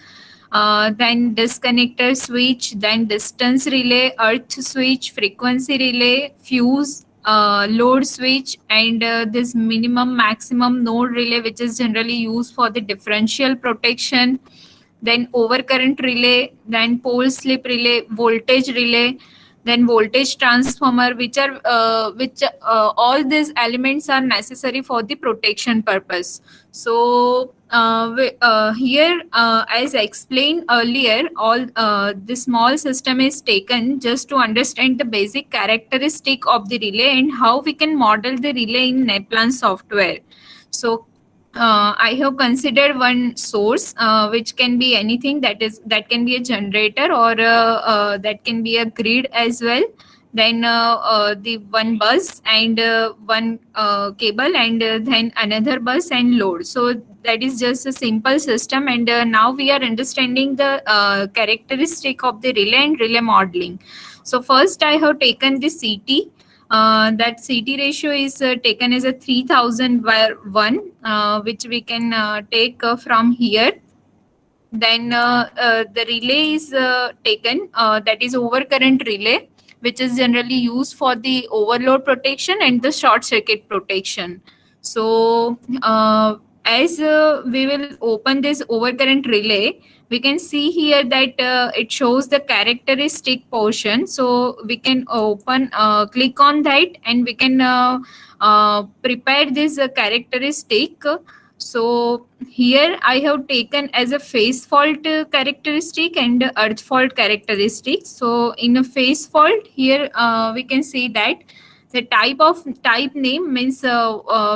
Then disconnector switch, then distance relay, earth switch, frequency relay, fuse, load switch, and this minimum maximum node relay, which is generally used for the differential protection. Then overcurrent relay, then pole slip relay, voltage relay, then voltage transformer, which all these elements are necessary for the protection purpose. So here, as explained earlier, all the small system is taken just to understand the basic characteristic of the relay and how we can model the relay in NEPLAN software. So I have considered one source, which can be anything, that can be a generator, or that can be a grid as well. Then the one bus and one cable, and then another bus and load. So that is just a simple system, and now we are understanding the characteristic of the relay and relay modeling. So first I have taken the CT. That CT ratio is taken as a 3000/1, which we can take from here. Then the relay is taken, that is overcurrent relay, which is generally used for the overload protection and the short circuit protection. So as we will open this overcurrent relay, we can see here that it shows the characteristic portion. So we can click on that, and we can prepare this characteristic. So here I have taken as a phase fault characteristic and earth fault characteristic. So in a phase fault, here we can see that the type name means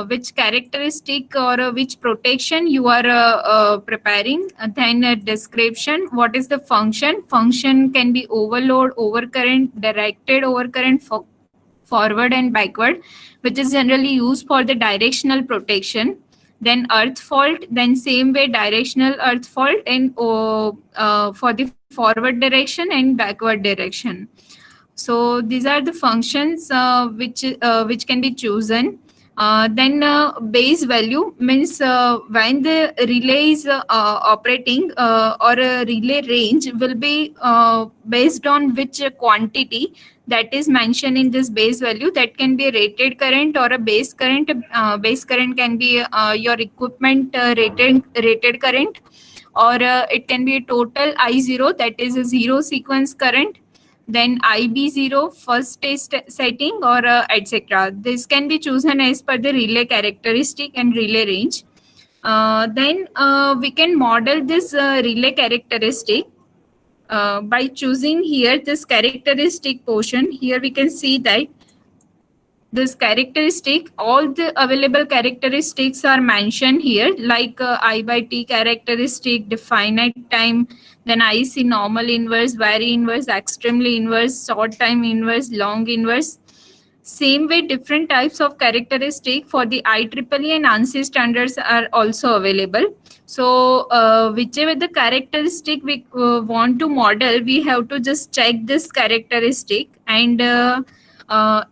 which characteristic or which protection you are preparing. Then a description, what is the function. Function can be overload, overcurrent, directed overcurrent, forward and backward, which is generally used for the directional protection. Then earth fault, then same way directional earth fault, and for the forward direction and backward direction. So these are the functions which can be chosen. Then base value means when the relay is operating, or a relay range will be based on which quantity that is mentioned in this base value. That can be a rated current or a base current. Base current can be your equipment rated current, or it can be a total I0, that is a zero sequence current. Then IB0 first stage setting, or etc. This can be chosen as per the relay characteristic and relay range. Then we can model this relay characteristic by choosing here this characteristic portion. Here we can see that this characteristic, all the available characteristics are mentioned here, like I/T characteristic, definite time, then IC normal inverse, very inverse, extremely inverse, short time inverse, long inverse. Same way, different types of characteristic for the IEEE and ANSI standards are also available. So whichever the characteristic we want to model, we have to just check this characteristic. And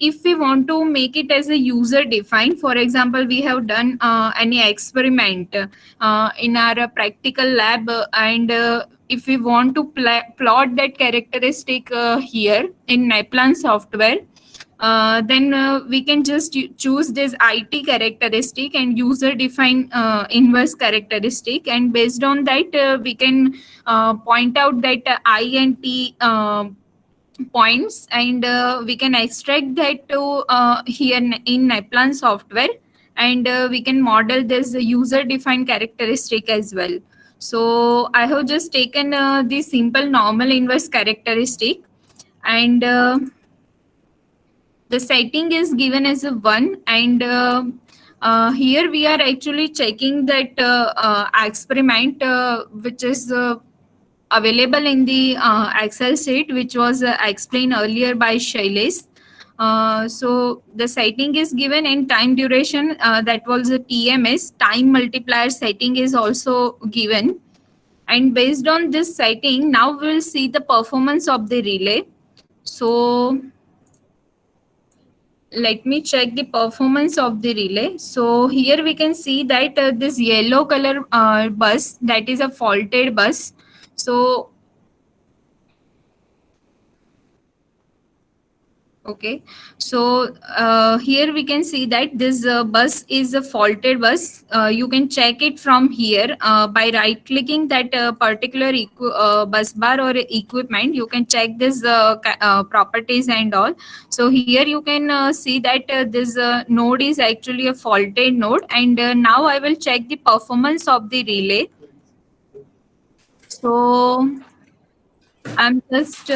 if we want to make it as a user defined, for example, we have done any experiment in our practical lab, and if we want to plot that characteristic here in NEPLAN software, then we can just choose this IT characteristic and user defined inverse characteristic, and based on that we can point out that I and T points, and we can extract that to here in NEPLAN software, and we can model this user defined characteristic as well. So I have just taken the simple normal inverse characteristic, and the setting is given as a 1, and here we are actually checking that experiment which is available in the Excel sheet, which was explained earlier by Shailesh. So the setting is given, and time duration, that was a TMS, time multiplier setting is also given. And based on this setting, now we'll see the performance of the relay. So let me check the performance of the relay. So here we can see that this yellow color bus, that is a faulted bus. So Okay, so here we can see that this bus is a faulted bus. You can check it from here by right clicking that particular bus bar or equipment. You can check this properties and all. So here you can see that this node is actually a faulted node, and now I will check the performance of the relay. So I'm just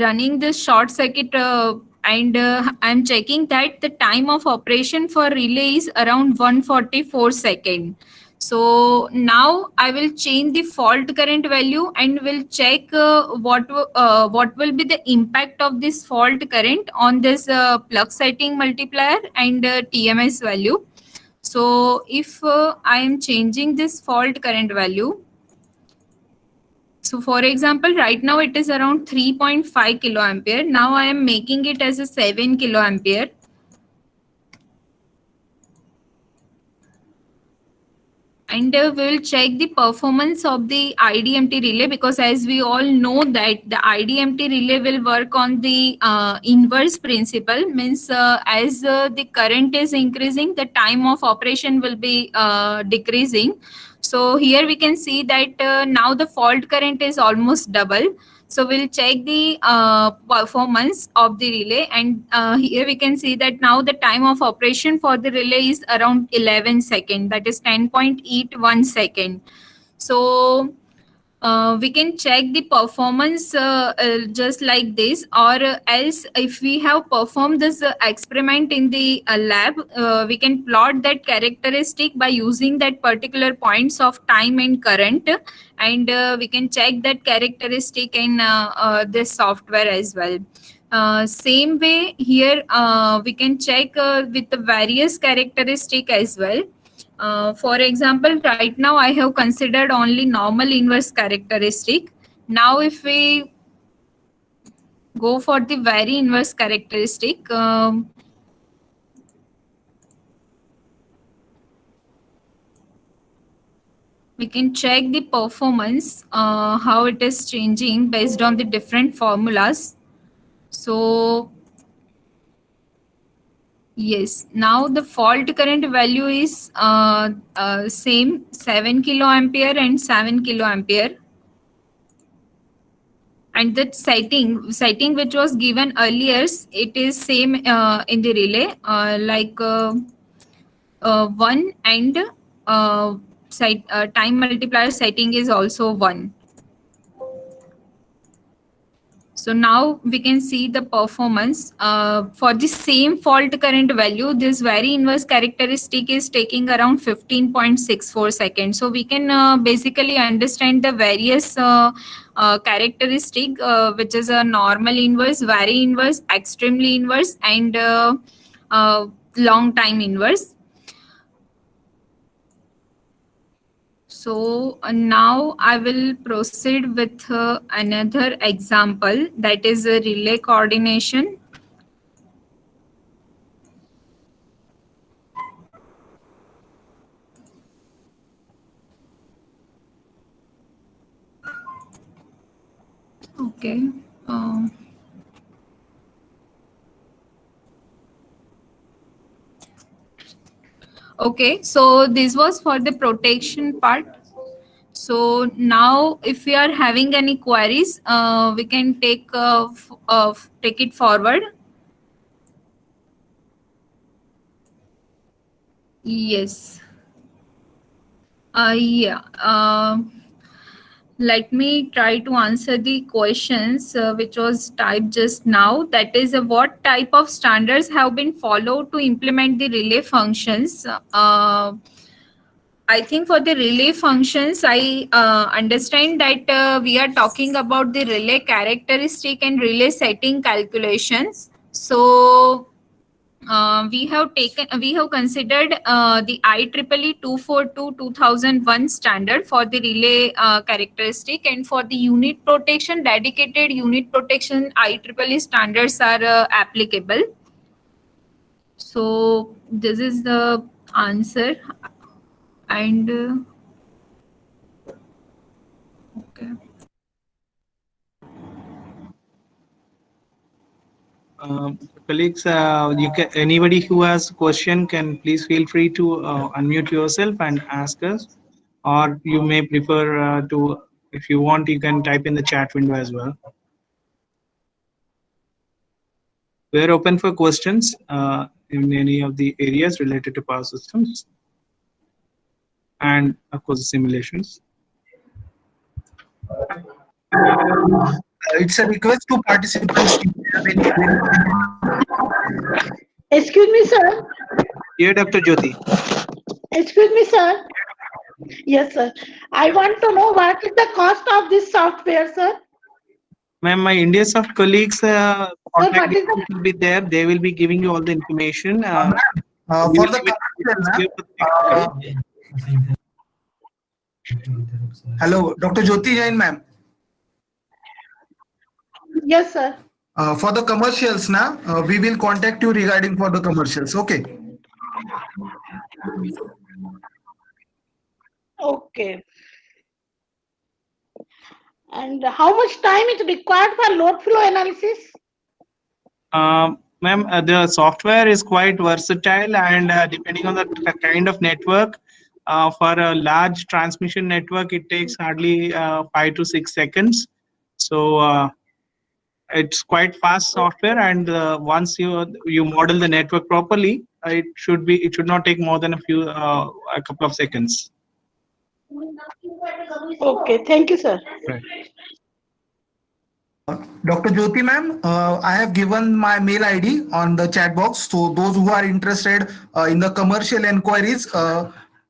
running this short circuit and I'm checking that the time of operation for relay is around 144 seconds. So now I will change the fault current value and will check what will be the impact of this fault current on this plug setting multiplier and TMS value. So if I am changing this fault current value, so for example, right now it is around 3.5 kiloampere. Now I am making it as a 7 kiloampere. And we will check the performance of the IDMT relay, because as we all know that the IDMT relay will work on the inverse principle, means as the current is increasing, the time of operation will be decreasing. So here we can see that now the fault current is almost double. So we'll check the performance of the relay, and here we can see that now the time of operation for the relay is around 11 seconds, that is 10.81 second. So we can check the performance just like this, or else if we have performed this experiment in the lab, we can plot that characteristic by using that particular points of time and current, and we can check that characteristic in this software as well. Same way here we can check with the various characteristic as well. For example, right now I have considered only normal inverse characteristic. Now if we go for the very inverse characteristic, we can check the performance, how it is changing based on the different formulas. So yes, now the fault current value is same 7 kiloampere and 7 kiloampere. And that setting which was given earlier, it is same in the relay, like 1, and time multiplier setting is also 1. So now we can see the performance for the same fault current value. This very inverse characteristic is taking around 15.64 seconds. So we can basically understand the various characteristic, which is a normal inverse, very inverse, extremely inverse, and long time inverse. So now I will proceed with another example, that is a relay coordination. Okay. Okay, so this was for the protection part. So now if we are having any queries, we can take it forward. Yes. Yeah. Let me try to answer the questions which was typed just now. That is, what type of standards have been followed to implement the relay functions? I think for the relay functions, I understand that we are talking about the relay characteristic and relay setting calculations. So we have considered the IEEE 242/2001 standard for the relay characteristic, and for the unit protection, dedicated unit protection IEEE standards are applicable. So this is the answer. And okay. Colleagues, anybody who has question can please feel free to unmute yourself and ask us, or you may prefer to, if you want, you can type in the chat window as well. We're open for questions in any of the areas related to power systems and of course simulations. It's a request to participants. Excuse me, sir. Yeah, Dr. Jyoti. Excuse me, sir. Yes, sir. I want to know what is the cost of this software, sir? Ma'am, my IndiaSoft colleagues will be there. They will be giving you all the information. For the hello, Dr. Jyoti Jain, ma'am. Yes, sir. For the commercials, we will contact you regarding for the commercials. Okay. Okay. And how much time is required for load flow analysis? Ma'am, the software is quite versatile, and depending on the kind of network, for a large transmission network, it takes hardly 5 to 6 seconds. So it's quite fast software, and once you model the network properly, it should not take more than a couple of seconds. Okay, thank you, sir. Right. Dr. Jyoti ma'am, I have given my mail ID on the chat box. So those who are interested in the commercial enquiries,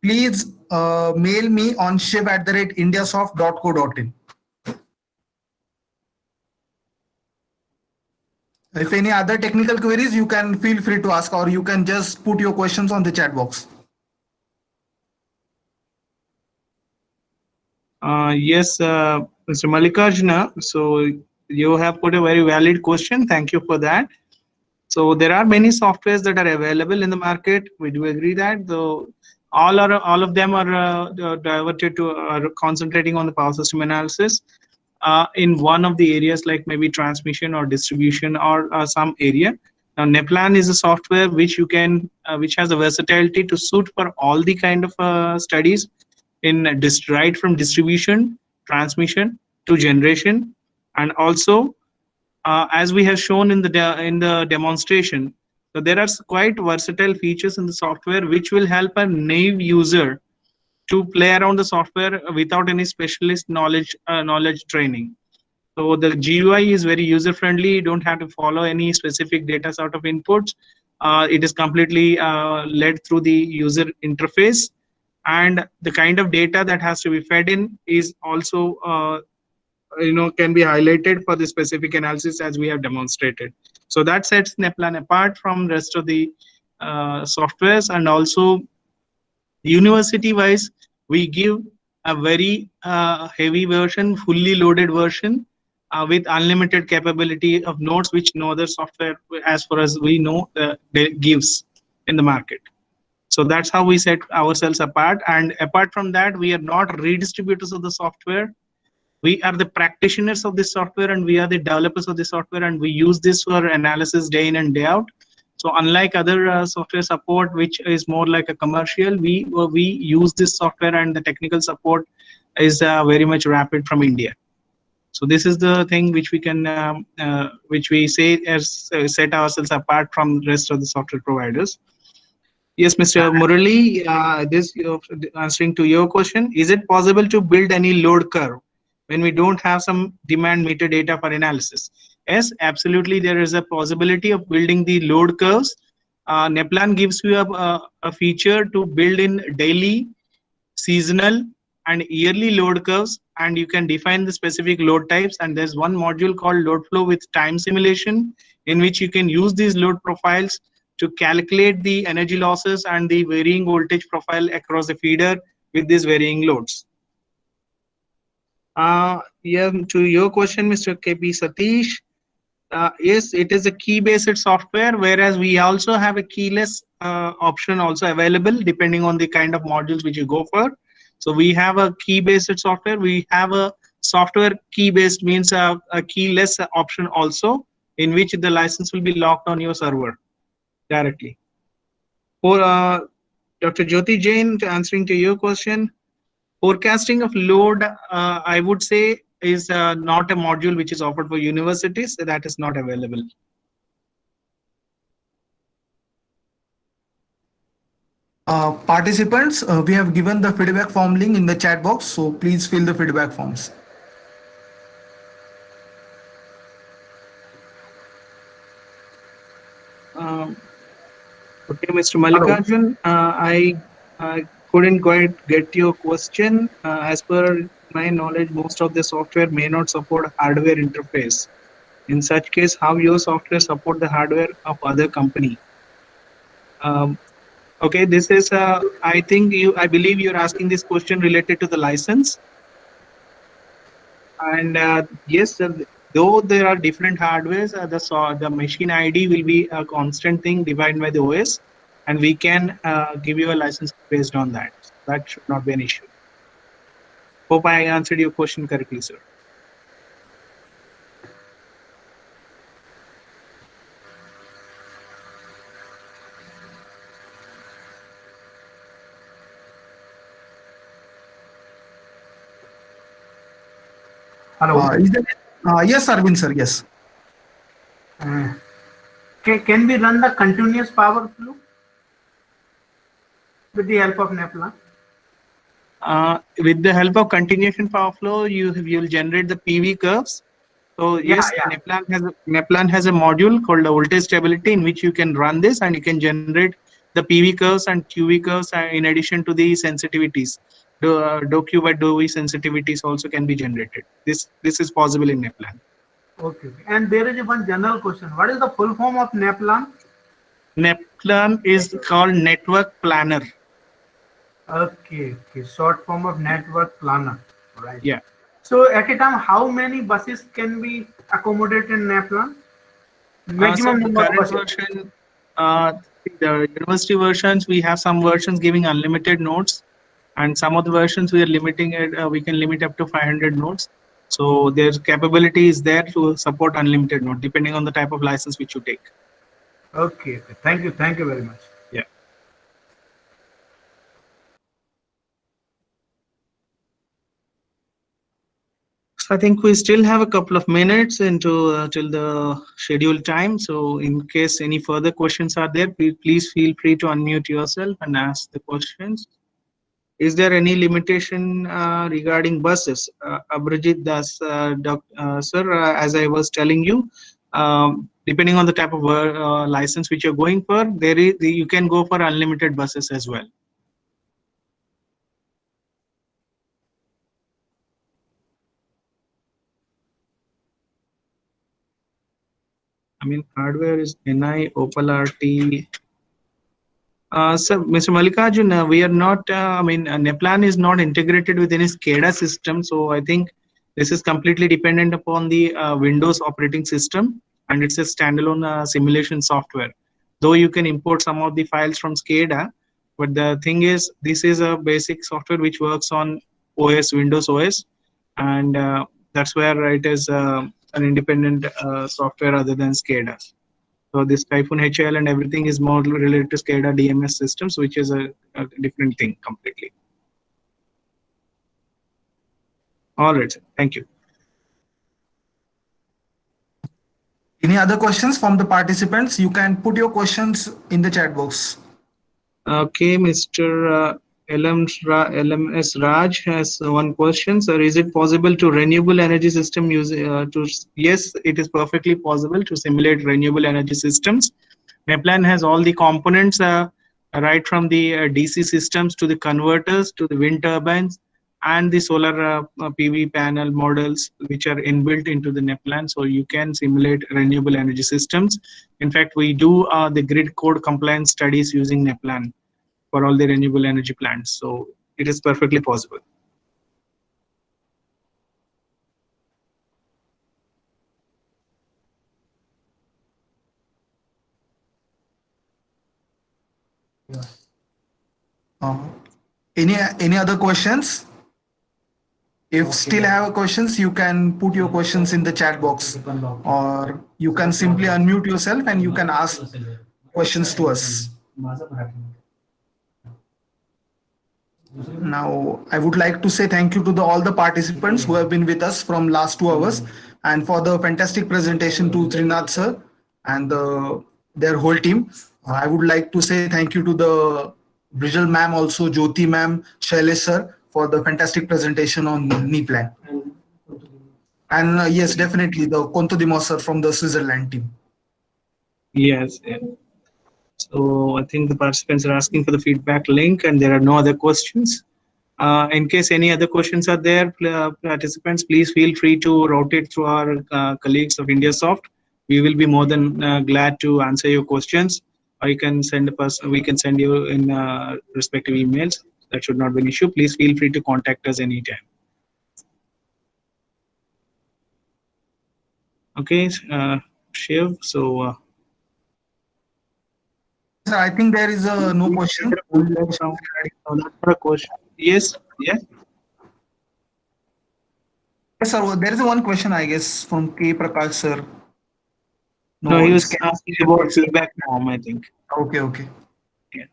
please mail me on shiv@indiasoft.co.in. If any other technical queries, you can feel free to ask, or you can just put your questions on the chat box. Yes, Mr. Mallikarjuna. So you have put a very valid question. Thank you for that. So there are many softwares that are available in the market. We do agree that though all of them are diverted to concentrating on the power system analysis in one of the areas, like maybe transmission or distribution or some area. Now NEPLAN is a software which you can which has a versatility to suit for all the kind of studies in right from distribution, transmission to generation, and also as we have shown in the demonstration. So there are quite versatile features in the software which will help a naive user to play around the software without any specialist knowledge training. So the GUI is very user friendly. You don't have to follow any specific data sort of inputs. It is completely led through the user interface, and the kind of data that has to be fed in is also can be highlighted for the specific analysis as we have demonstrated. So that sets NEPLAN apart from rest of the softwares. And also university wise, we give a very heavy version, fully loaded version with unlimited capability of nodes, which no other software, as far as we know, gives in the market. So that's how we set ourselves apart. And apart from that, we are not redistributors of the software. We are the practitioners of this software, and we are the developers of the software, and we use this for analysis day in and day out. So unlike other software support, which is more like a commercial, we use this software, and the technical support is very much rapid from India. So this is the thing which we can, which we say as set ourselves apart from the rest of the software providers. Yes, Mr. Murali, this answering to your question, is it possible to build any load curve when we don't have some demand meter data for analysis? Yes, absolutely. There is a possibility of building the load curves. NEPLAN gives you a feature to build in daily, seasonal, and yearly load curves, and you can define the specific load types. And there's one module called load flow with time simulation, in which you can use these load profiles to calculate the energy losses and the varying voltage profile across the feeder with these varying loads. Yeah, to your question, Mr. KP Satish, yes, it is a key-based software, whereas we also have a keyless option also available depending on the kind of modules which you go for. So we have a key-based software. We have a software key-based, means a keyless option also. in which the license will be locked on your server directly. For Dr. Jyoti Jain, answering to your question, forecasting of load, I would say, is not a module which is offered for universities. So that is not available. Participants, we have given the feedback form link in the chat box, so please fill the feedback forms. Okay, Mr. Mallikarjun, I couldn't quite get your question. As per my knowledge, most of the software may not support hardware interface. In such case, how your software support the hardware of other company? Okay, this is I believe you're asking this question related to the license. And yes, though there are different hardwares, the machine ID will be a constant thing divided by the OS, and we can give you a license based on that. That should not be an issue. Hope I answered your question correctly, sir. Hello. Yes, Arvind sir, yes. Can we run the continuous power flow with the help of NEPLAN? With the help of continuation power flow, you'll generate the PV curves. So yes, NEPLAN has a module called the voltage stability in which you can run this and you can generate the PV curves and QV curves in addition to the sensitivities. Dou Q by dou V sensitivities also can be generated. This is possible in NEPLAN. Okay. And there is one general question. What is the full form of NEPLAN? NEPLAN is called Network Planner. Okay. Short form of Network Planner. Right. Yeah. So at a time, how many buses can be accommodated in NEPLAN? Maximum number of buses. Version, the university versions, we have some versions giving unlimited nodes, and some of the versions we are limiting it. We can limit up to 500 nodes. So their capability is there to support unlimited node, depending on the type of license which you take. Okay. Thank you very much. Yeah. So I think we still have a couple of minutes into till the scheduled time. So in case any further questions are there, please feel free to unmute yourself and ask the questions. Is there any limitation regarding buses? Abhijit Das, sir, as I was telling you, depending on the type of license which you're going for, you can go for unlimited buses as well. I mean, hardware is NI, Opal RT. So, Mr. Mallikarjun, we are not, NEPLAN is not integrated with any SCADA system. So I think this is completely dependent upon the Windows operating system, and it's a standalone simulation software. Though you can import some of the files from SCADA, but the thing is, this is a basic software which works on OS, Windows OS, and that's where it is an independent software other than SCADA. So this Typhoon HL and everything is more related to SCADA DMS systems, which is a different thing completely. All right, thank you. Any other questions from the participants? You can put your questions in the chat box. Okay, Mr. LMS Raj has one question. Sir, is it possible to renewable energy system use yes, it is perfectly possible to simulate renewable energy systems. NEPLAN has all the components right from the DC systems to the converters to the wind turbines and the solar PV panel models which are inbuilt into the NEPLAN. So you can simulate renewable energy systems. In fact, we do the grid code compliance studies using NEPLAN for all the renewable energy plants. So it is perfectly possible. Any other questions? If still have questions, you can put your questions in the chat box, or you can simply unmute yourself and you can ask questions to us. Now, I would like to say thank you to all the participants who have been with us from last 2 hours, and for the fantastic presentation to Trinath sir and their whole team. I would like to say thank you to the Brijal ma'am, also Jyoti ma'am, Shailesh sir for the fantastic presentation on NEPLAN. And yes, definitely the Kondhwa sir from the Switzerland team. Yes. So I think the participants are asking for the feedback link, and there are no other questions. In case any other questions are there, participants, please feel free to rotate through our colleagues of IndiaSoft. We will be more than glad to answer your questions, or you can send we can send you in respective emails. That should not be an issue. Please feel free to contact us anytime. Okay, Shiv. So. Sir, I think there is no question. Yes. Yeah. Yes, sir. There is one question, I guess, from K. Prakash sir. No, he was asking about feedback form, I think. Okay, okay. Yeah.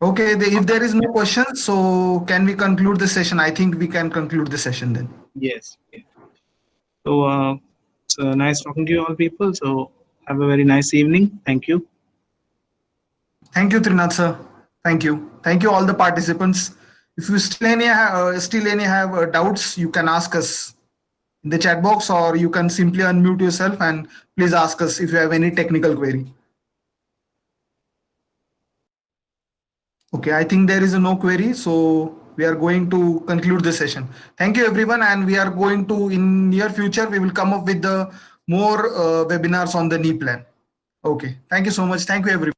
Okay, if there is no question, so can we conclude the session? I think we can conclude the session then. Yes. Yeah. So, it's nice talking to you all people. So have a very nice evening. Thank you. Thank you, Trinath sir. Thank you. Thank you all the participants. If you still any have doubts, you can ask us in the chat box, or you can simply unmute yourself and please ask us if you have any technical query. Okay, I think there is no query, so we are going to conclude the session. Thank you everyone, and we are going to, in near future, we will come up with the more webinars on the NEPLAN. Okay, thank you so much. Thank you everyone.